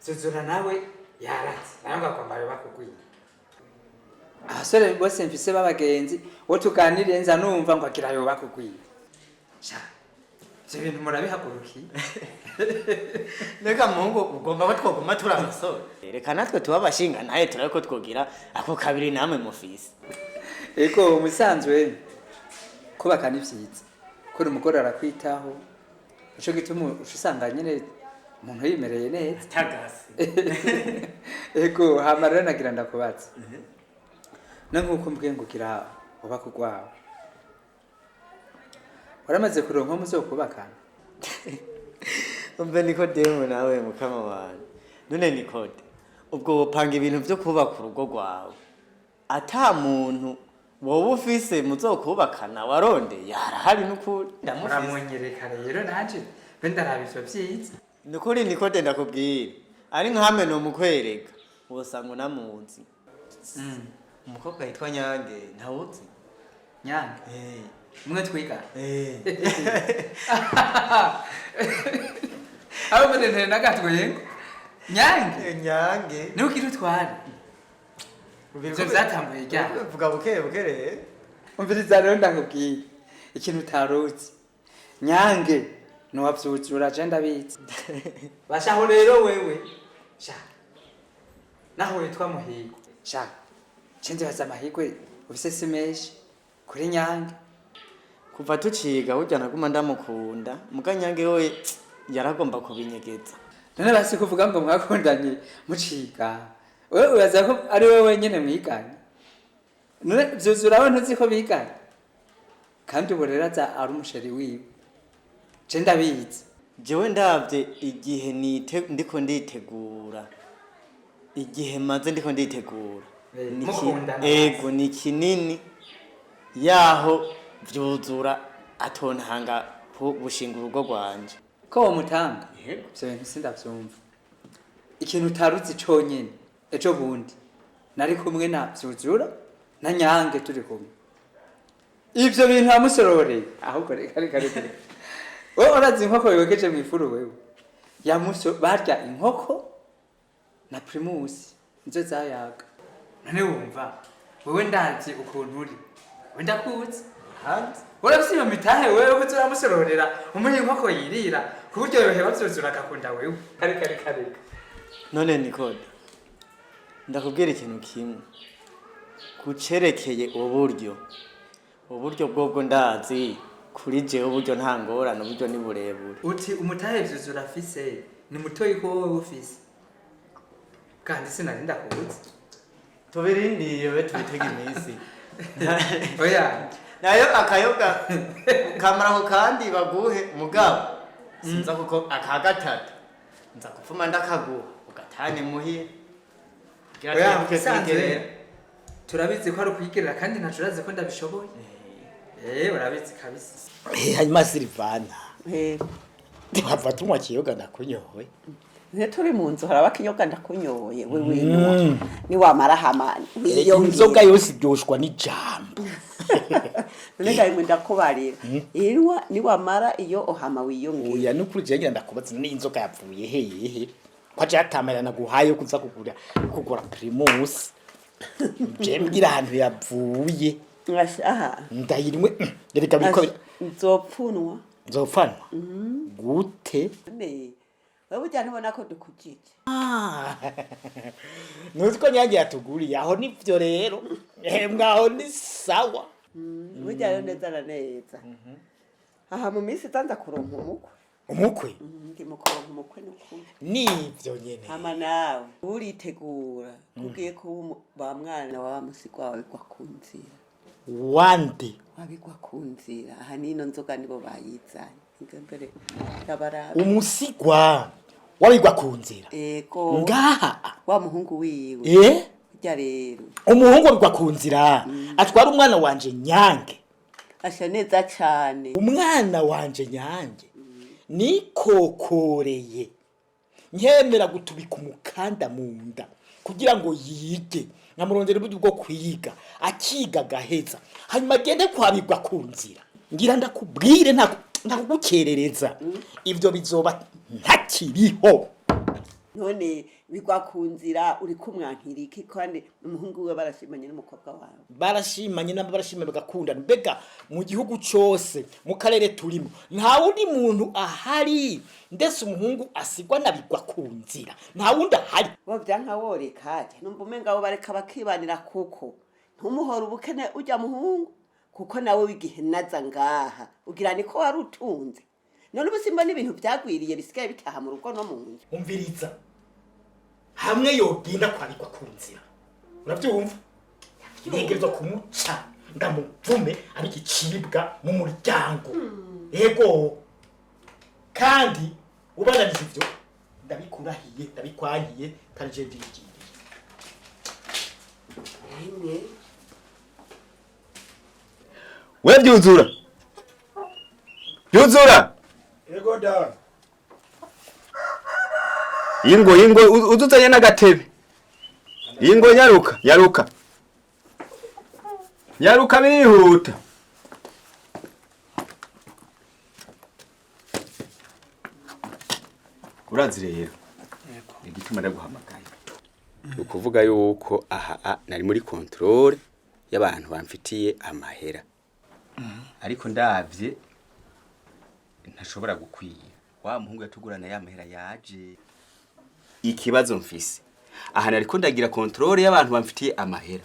zuzura nawe yaratse nawe ngakwambaye bakugwiye abasore bose mfise b'abagenzi wo tuganiriye nza numva ngo agira yoba kugwira sha ivyo bintu murabihagurukiye Nega Mungu ugomba ko twoguma turi abasore. Reka natwe tuba abashinga naye turako twogira ako kabiri namwe mufise. ego umusanzwe kubaka ni vyiza kuri umugore arakwitaho ico gituma usanga nyene umuntu yimereye neza Tagasi. ego hama rero nagira ndakubaza na nkuko mbwiye ngo gira uba kugwaho waramaze kuronka muzokubakana Umbe Nikodemu nawe mukama wanje. None Nikode, ubwo wopanga ibintu byo kubaka urugo rwawe. Ata muntu wowe ufise muzokubakana waronde yarahari nukuri. uramunyereka rero nanje bendaraba ivyo vyiza Nukuri Nikode ndakubwira. Ari nkame no mukwereka. Wosanga unamuzi. Umukobwa yitwa Nyange ntawuzi. nyange mwe twiga abo mudentene nagatwe yengo nyange nukiri utware ivyo vyatambuye ryari Vuga buke rero. umviriza rero ndakubwiye ikintu utaruzi nyange ntiwavyuzura je ndabizi bashaho rero wewe sha naho witwa muhigo sha cenze baza amahigwe ufise simeshi kuri nyange Kuva tuciga burya naguma ndamukunda. Muga Nyange we yaragomba kubinyegeza. none basi kuvuga ngo mwakundanye muciga wewe uraza ko ari wewe wenyene mwiganye none vyuzura we ntuzi ko biganye kandi ubu rero aza ari umusheri wiwe je ndabizi Jewe ndavye igihe ndiko nditegura. Igihe maze ndiko nditegura. mukundana Ego ni kinini yaho vyuzura atontanga gushinga urugo rwanje. ko wamutanga ivyo bintu sindavyumva ikintu utaruzi conyene ejo bundi nari kumwe na vyuzura na nyange turi kumwe ivyo bintu amusororeye ahubwo reka wewe urazi inkoko yogeje mw'ifuru wewe barya inkoko na primus nizo zayaga none wumva wewe ndazi ukuntu uri wenda kuzi hanze urafise mitahe wewe ko turamusororera umunye inkoko yirira kuburyo yoheba vyuzura agakunda wewe kare None Nikode, ndakubwira ikintu kimwe. Kucerekeye uburyo bwobwo ndazi kuri jewe uburyo nta ngorane uburyo ni burebure. uti umutahe vyuzura afise ni mutoyi ko wowe ufise kandi sinarinda kubuza Tubirindiye we tubitega iminsi. oya Nayo akayoga kamara ko kandi baguhe mugabo. Sinza kuko akagatatu. Nza kupfuma ndakaguha ugatane muhira. oya musanzwe turabizi ko ari ukwigerera kandi ntaco urazi ko ndabishoboye urabizi kabisa hanyuma Silvana Eh, wava tunywa kiyoga ndakunyowe ne turi mu nzu haraba kiyoga ndakunyoye we winwa ni wamara hamani iyo nzoga yose iryoshwa n'ijambo nega imwe ndakubarira irwa ni wamara iyo ohama wiyongera oya nukuri jengira ndakubaza none inzoga yapfuye hehe kwaje atamerana guhaye kuza kugura primus je mbira ahantu yapfuye ngashaha ndayirimwe reka biko nzopfunwa nzopfanwa gute ne wewe cyane ubona ko dukujije nuziko Nyange yatuguriye aho nivyo rero mwaho ni sawa bijyayo neza na neza aha mu minsi itanza kuronka umukwe ndi mukuronka umukwe n'ukuri nivyo nyene hama nawe uritegura kugiye ko ba mwana wa musigwa wawe kwa kunzira wande wabigwa kunzira aha nino nzoga nibo bayizanye ingembere ndabara umusigwa wabigwa kunzira ego ngaha wa muhungu wiwe bijya rero umuhungu wabigwa kunzira atwara umwana wanje Nyange asha neza cyane umwana wanje Nyange nikokoreye nkemera gutubika umukanda mu nda kugira ngo yige nkamurondera uburyo bwo kwiga akiga gaheza hanyuma agende kwabigwa ku nzira ngira ndakubwire ntakugukerereza ivyo bizoba ntakiriho none bigwa ku nzira uri kumwankira iki kandi umuhungu we barashimanye n'umukobwa wawe barashimanye nabo barashimanye bagakundana mbega mu gihugu cyose mu karere turimo nta wundi muntu ahari ndetse umuhungu asigwa nabigwa ku nzira nta wundi ahari bo byanka woreka numva umenga abo bareka bakibanira kuko ntumuhora ubukene ujya muhungu kuko nawe wigihe naza ngaha ugira niko wari utunze none ubusimba n'ibintu byagwiriye bisigaye bitaha mu rugo no mu nzu umviriza hamwe yogenda kwarikwa ku nzira urabyumva ntegerezwa kumuca ndamuvume ari igicibwa mu muryango yego kandi ubananiza ivyo ndabikurahiye ndabikwanyiye kandi je ndiyigiriye we byuzura yego da ingo uzuzanye n'agatebe ingo nyaruka birihuta urazi rero igituma ndaguhamagaye ukuvuga yuko aha nari muri controle y'abantu bamfitiye amahera ariko ndavye ntashobora gukwiye wa muhungu yatugurana ya mahera yaje ikibazo mfise aha nariko ndagira controle y'abantu bamfitiye amahera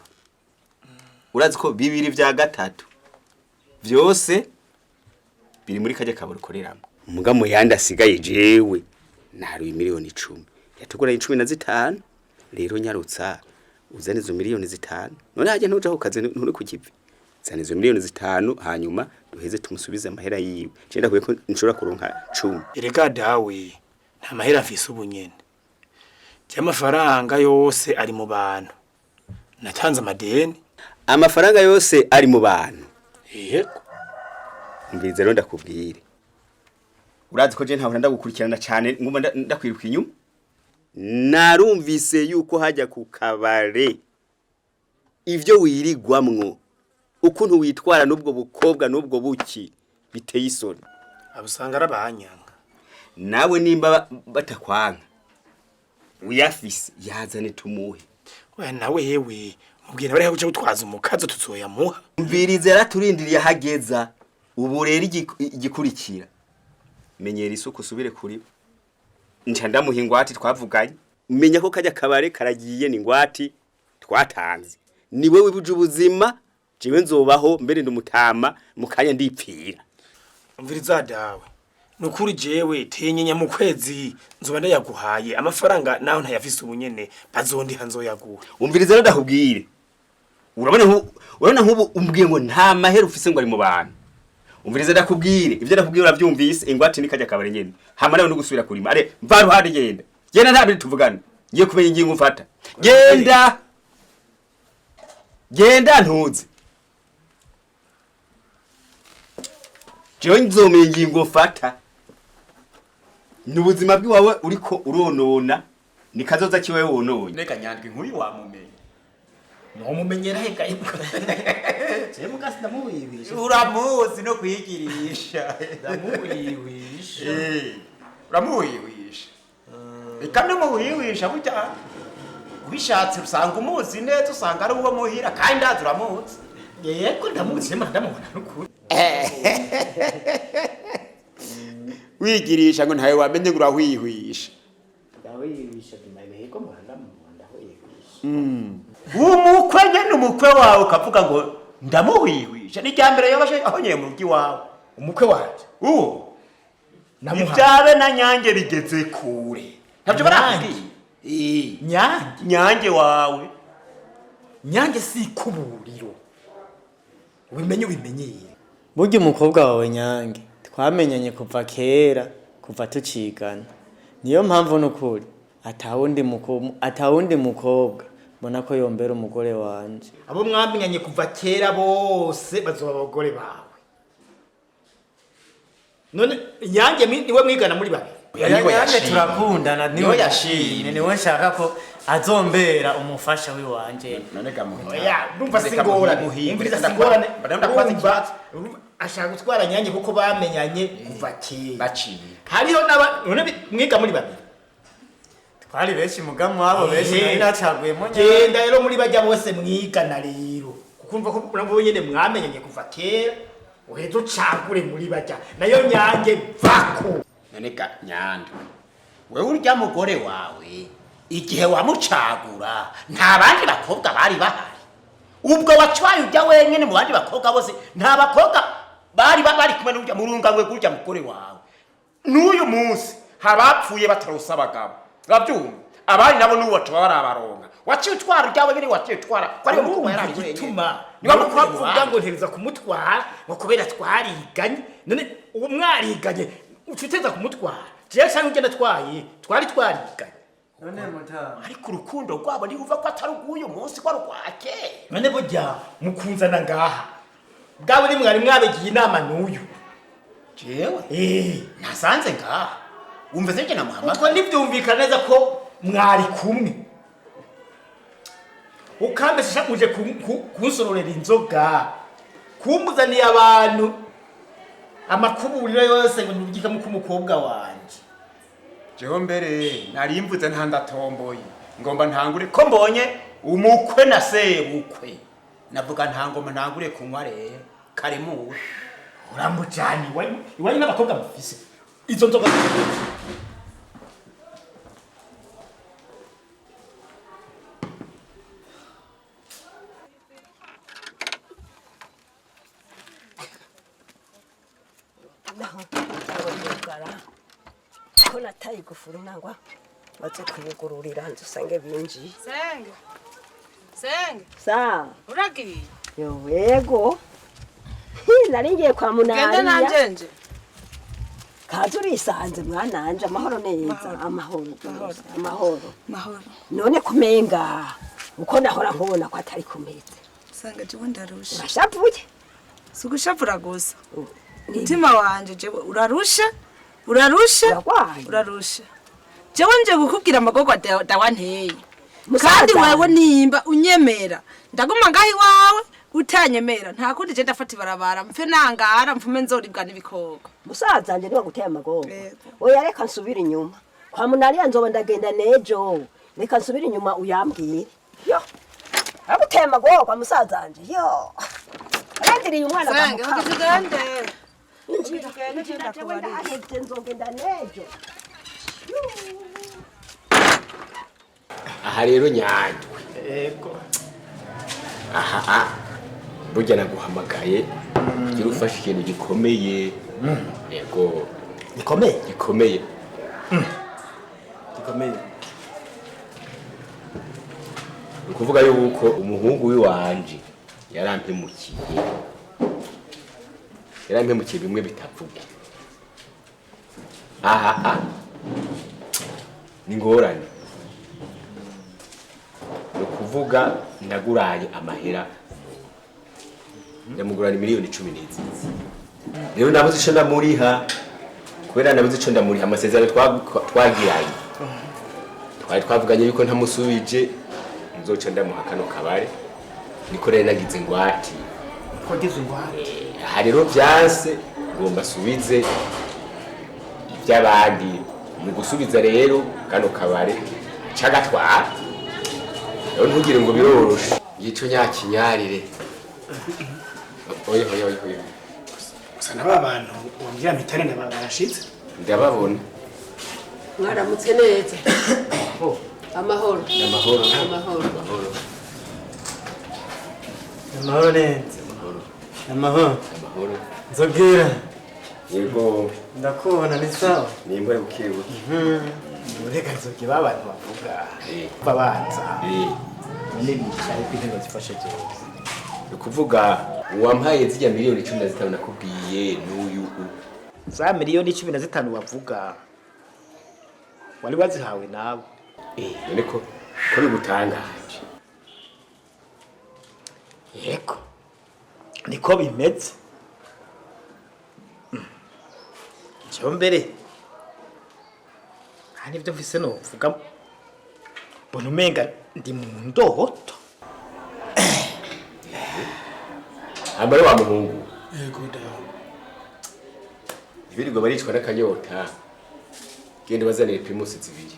urazi ko bibiri vya gatatu vyose biri muri kaje kaburukoreramo muga mu yandi asigaye jewe naruye miliyoni 10 yatugurana 15 rero nyarutsa uzane izo miliyoni 5 none haje ntuja kukaze nturi kukivi zane izo miliyoni 5 hanyuma duheze tumusubize amahera yiwe cenda kuye ko nshobora kuronka 10 erega dawe nta mahera afise ubunyene cy'amafaranga yose ari mu bantu natanze amadeni amafaranga yose ari mu bantu yego mbize rero ndakubwire urazi ko je ntabona ndagukurikirana cyane ngumva ndakwiruka inyuma narumvise yuko hajya ku kabare ivyo wirigwamwo ukuntu witwara n'ubwo bukobwa n'ubwo buki biteye isoni abusanga arabanyanga nawe nimba batakwanka uyafise yazane tumuhe we nawe yewe mubwira bari haguca gutwaza umukazo tuzoya muha mvirize yaraturindiriye hageza ubu rero igikurikira menyera isuku subire kuri nca ndamuhingwati twavuganye menya ko kajya kabare karagiye ni ngwati twatanze niwe wibuje ubuzima jewe nzobaho mbere ndumutama mukanya ndipfira umviriza dawe nukuri jewe tenyenya mu kwezi nzoba ndayaguhaye amafaranga naho ntayafise ubunyene bazondi hanzoyaguha umviriza rero ndahubwire urabona nk'ubu umbwiye ngo nta mahera ufise ngo ari mu bantu umviriza ndakubwire ivyo ndakubwira uravyumvise ingwati nikajya kabare nyene hama nawe nugusubira kurima are mva ruhande genda ntabiri tuvugana ngiye kumenya ingingo mfata genda ntuze jewe nzomenya ingingo mfata n'ubuzima bw'iwawe uriko uronona ni kazoza kiwe wononye neka nyandwi nk'uyu wamumenye nomumenyera heka je mugasi ndamuwibisha uramuzi no kwigirisha ndamuwibisha uramuwiwisha eka n'umuwiwisha burya ubishatse usanga umuzi neza usanga ari uwo muhira kandi ndazi uramuzi yego ndamuzi ndamubona n'ukuri wigirisha ngo ntawe wamenye ngo urahwihwisha ndahwihwisha ndimaheko muhanda ndahwihwisha umukwe nyene umukwe wawe ukavuga ngo ndamuhwihwisha ni cyambere yabashe aho nyeye mu rugi wawe umukwe wanje ibyabe na nyange bigeze kure ntabyo barakubwiye nyange wawe nyange si kuburiro ubimenyeye burya umukobwa wawe nyange twamenyanye kuva kera kuva tucigana niyo mpamvu n'ukuri atawundi mukobwa mbona ko yombera umugore wanje abo mwamenyanye kuva kera bose bazoba abagore bawe none nyange niwe mwigana muri babiri Nyange turakundana niwe yashimye niwe nshaka ko azombera umufasha wiwanje none gamuhe ndumva singorane umviriza singorane ashaka gutwara nyange kuko bamenyanye kuva kera baciye hariho none mwiga muri babiri twari benshi mugamu wabo benshi nari nacaguyemo genda rero muri bajya bose mwigana rero kukumva ko nabo nyene mwamenyanye kuva kera uheze ucagure muri bajya nayo nyange vako noneka nyanda wewe urya mugore wawe igihe wamucagura nta bandi bakobwa bari bahari ubwo wacwaye ujya wenyene mu bandi bakobwa bose nta bakobwa bari kumwe n'urya murungangwe kurya mugore wawe n'uyu munsi habapfuye batarusa abagabo babyumva abari nabo n'uwo barabaronka waciye utwara ujya wenyene waciye utwara kwari mu kuba yarari gituma niba mukuvuga ngo ntereza kumutwara ngo kubera twariganye none uwo mwariganye ucuteza kumutwara je cyangwa ugenda twari twariganye none mutama ariko urukundo rwabo ntiruva ko atari uyu munsi kwa rwake none burya mukunzana ngaha bwabo ni mwari mwabegiye inama n'uyu jewe nasanze ngaha wumva se na Muhammad ko nibyumvikana neza ko mwari kumwe ukambesha muje kunsororera inzoga kumbuzaniye abantu amakuburiro yose ngo nubigika mu kumukobwa wanje jewe mbere nari mvuze ntandatomboye ngomba ntangure ko mbonye umukwe na sebukwe navuga ntangoma ntangure kunywa rero karimu urambujani iwanyu n'abakobwa mufise izo nzoga ko nataye igufuru nangwa baze kubugururira nzu usange binjiye senge sa uragiye yego nari ngiye kwa munariya genda nanje nje kaza urisanze mwananje amahoro neza amahoro none kumenga uko nahora nkubona ko atari kumeze sanga je ndarusha urashavuye sugushavura gusa mutima wanje je urarusha jewe nje gukubwira amagorwa dawanteye kandi wewe nimba unyemera ndaguma ngahi wawe utanyemera nta kundi je ndafata ibarabara mfe nangara mfume nzoribwa n'ibikoko musaza nje niba guteye amagorwa oya reka nsubira inyuma kwa munariya nzoba ndagenda nejo reka nsubira inyuma uyambwire yo aguteye amagorwa musaza nje yo arandiriye umwana senge ukitugende aha rero nyandwi yego aha burya naguhamagaye kugira ufashe ikintu gikomeye yego gikomeye ni ukuvuga yuko umuhungu w'iwanje yarampemukiye bimwe bitavugwa aha ni ngorane ni ukuvuga naguraye amahera ndamugurana miliyoni 10 n'izizi rero nabuze ico ndamuriha kubera nabuze ico ndamuriha amasezerano twagiranye twari twavuganye yuko ntamusubije nzoca ndamuha kano kabare niko rero nagize ngwati aha rero vyanse ngomba subize ivy'abandi mu gusubiza rero kano kabare cagatwara rero ntugire ngo biroroshe yico nyakinyarire oya gusa naba abantu wambwira mitane barashitse ndababona mwaramutse neza amahoro neza amahoro nzobwira yego ndakubona ni sawa nimba bukebuke ureka nzoki babantu bavuga babanza ni bicaye kwintego zifashe cyose ukuvuga wampaye zijya miliyoni 15 nakubwiye n'uyu za miliyoni 15 bavuga wari wazihawe nabo none ko bigutangaje yego niko bimeze cyo mbere kandi ibyo mfise no vuga bona umenga ndi mu ndoto ambare wa muhungu yego da ibirigo baricwa n'akanyota gende bazanire primus zibiri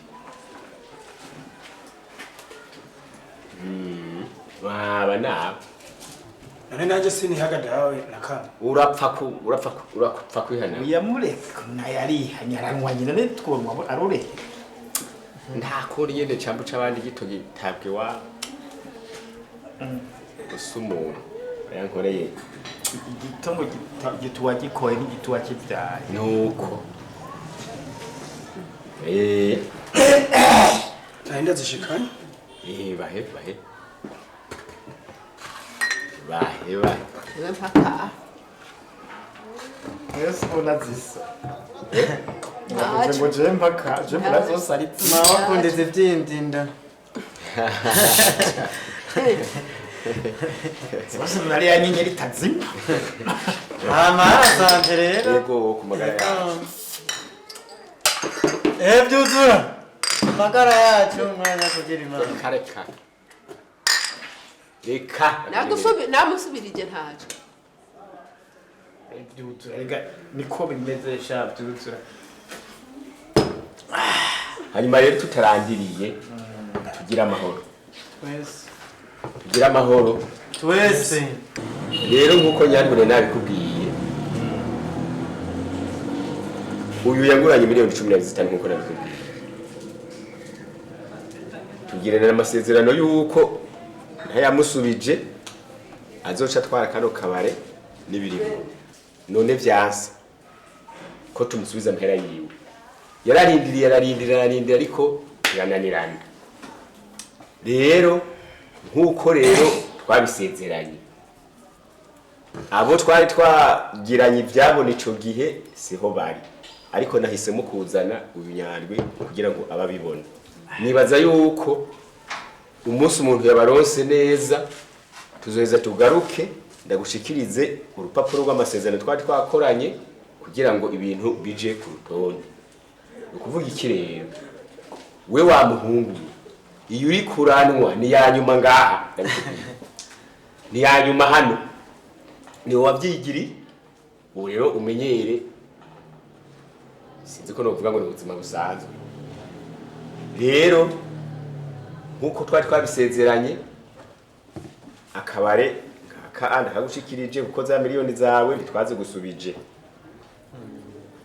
waba nawe none nanjye sinihaga dawe nakama urapfa kwihana uyamureka nayariha nyaranwa nyina ne twomwa arure nta kuri nyene cambu c'abandi gito gitabwe wa usumuntu yankoreye igitongo gituwa gikoye n'igituwa kivyaye nuko nahenda zishikanye bahe wewe mpaka yesu unazisa ngo je mpaka je murazo saritse mawakundeze vyindinda Sasa nari ya nyenyeri tazima asante rero yego ku magara yacu byuzura magara yacu umwanya kugira imana reka namusubirije ntaco byuzura rega niko bimeze sha byuzura hanyuma rero tutarandiriye tugira amahoro twese rero nkuko nyandure nabikubwiye uyu yaguranye miliyoni 15 nkuko nabikubwiye tugirana amasezerano yuko ntayamusubije azoca twara kano kabare n'ibirimo none vyanse ko tumusubiza mpera yiwe yararindiriye ariko yananirana rero nkuko rero twabisezeranye abo twari twagiranye ibyabo nico gihe siho bari ariko nahisemo kuzana ubunyarwe kugira ngo ababibone nibaza yuko umunsi umuntu yabaronse neza tuzoheza tugaruke ndagushikirize urupapuro rw'amasezerano twari twakoranye kugira ngo ibintu bije ku rutonde ukuvuga iki rero we wa muhungu iyo uri kuranwa ni ya nyuma ngaha ni ya nyuma hano ni wabyigiri ubu rero umenyere sinzi ko novuga ngo ni ubuzima busanzwe rero nkuko twari twabisezeranye akabare kandi akagushikirije kuko za miliyoni zawe bitwaze gusubije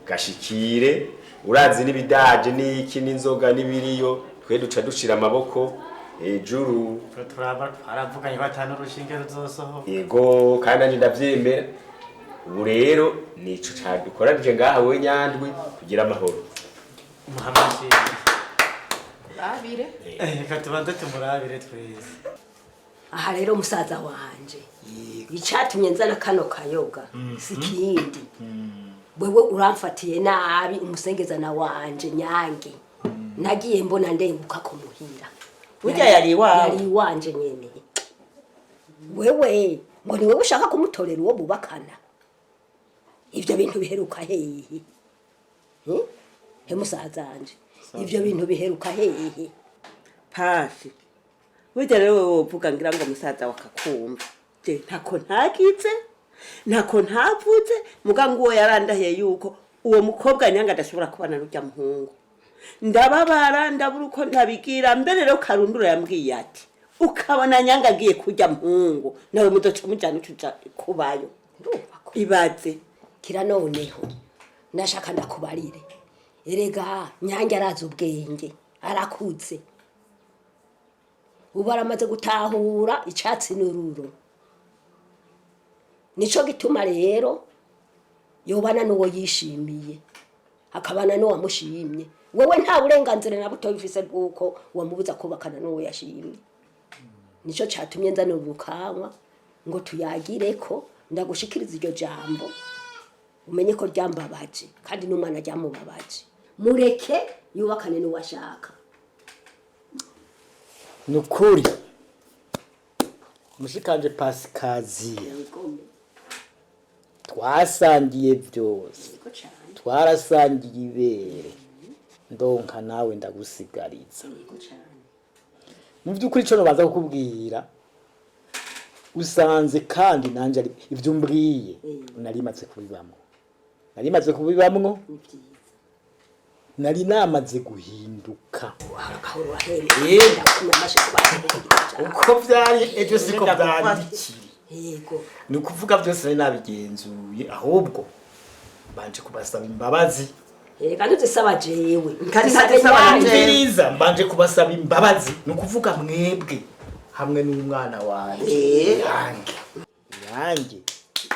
gashikire urazi nibidaje niki n'inzoga n'ibiriyo twe duca dushira amaboko hejuru twaravuganye batanu urushinge ruzosoho yego kandi anje ndavyemera ubu rero nico cadukoranije ngaha we nyandwi kugira amahoro muhamashi babire katubanze tumurabire twese aha rero musaza wanje icatumye nzana kano kayoga sikindi wewe uramfatiye nabi umusengezana wanje nyange nagiye mbona ndenguka ko muhira burya yari wanje nyene wewe ngo ni wewe ushaka kumutorera uwo bubakana ivyo bintu biheruka hehe he musazanje ivyo bintu biheruka hehe pasi burya rero wewe uvuga ngira ngo musaza wakakumva je ntako ntagize ntako ntavuze mugango uwo yarandahiye yuko uwo mukobwa nyanga adashobora kubana n'urya muhungu ndababara ndabura uko ntabigira mbere rero karundura yambwiye ati ukabona nyanga agiye kurya muhungu nawe mudoca mujana ucuja kubayo ibaze kira noneho nashaka ndakubarire erega nyange arazi ubwenge arakuze ubu aramaze gutahura icatsi n'ururo nico gituma rero yobana n'uwo yishimiye akabana n'uwo amushimye wewe nta burenganzira na buto bifise bwuko wamubuza kubakana n'uwo yashimye nico catumye nzana ubukanwa ngo tuyagireko ndagushikiriza iryo jambo umenye ko ryambabaje kandi n'umwana ryamubabaje mureke yubakane n'uwashaka nukuri mushikanje Pasikaziya twasangiye byose twarasangiye ibere ndonka nawe ndagusigariza mu by'ukuri cyo nobaza kukubwira usanze kandi nanje ari ivyo mbwiye narimaze kubibamwo nari namaze guhinduka akahoro ahembe ndakuma amashyi uko vyari ejo siko vyari bikiri yego ni ukuvuga byose nari nabigenzuye ahubwo mbanje kubasaba imbabazi kandi uzisaba jewe Nziriza mbanje kubasaba imbabazi ni ukuvuga mwebwe hamwe n'umwana wanjye yanjye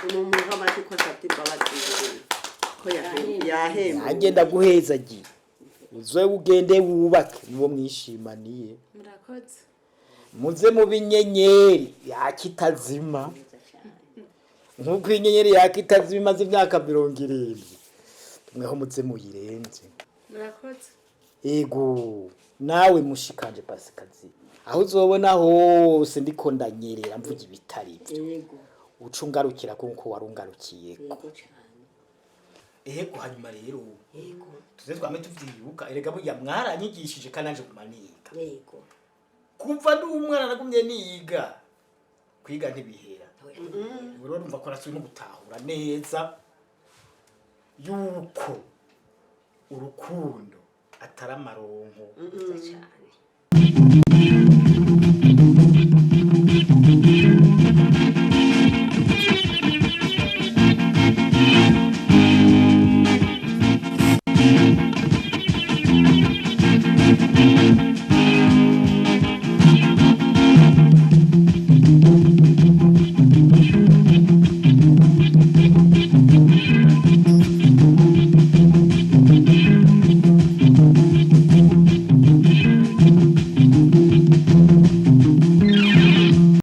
umuntu amaze ko nsabye imbabazi ko yahembe agenda guheza giye uzoe ugende wubake niwo mwishimaniye murakoze muze mu binyenyeri yakitazima nk'uko inyenyeri yakitazima imaze imyaka 70 mweho muze muyirenze murakoze ego nawe mushikanje pasikazi aho uzobona hose ndiko ndanyerera mvuga ibitari yego ucungarukira kuko warungarukiye yego cyane ego hanyuma rero yego tuze twame tuvyiyuka erega burya mwaranyigishije kananje kumaniga yego kuva ndi umwana nagumye niga kwiga ntibihera buro numva ko rasubimo gutahura neza yuko urukundo atari amaronko cyane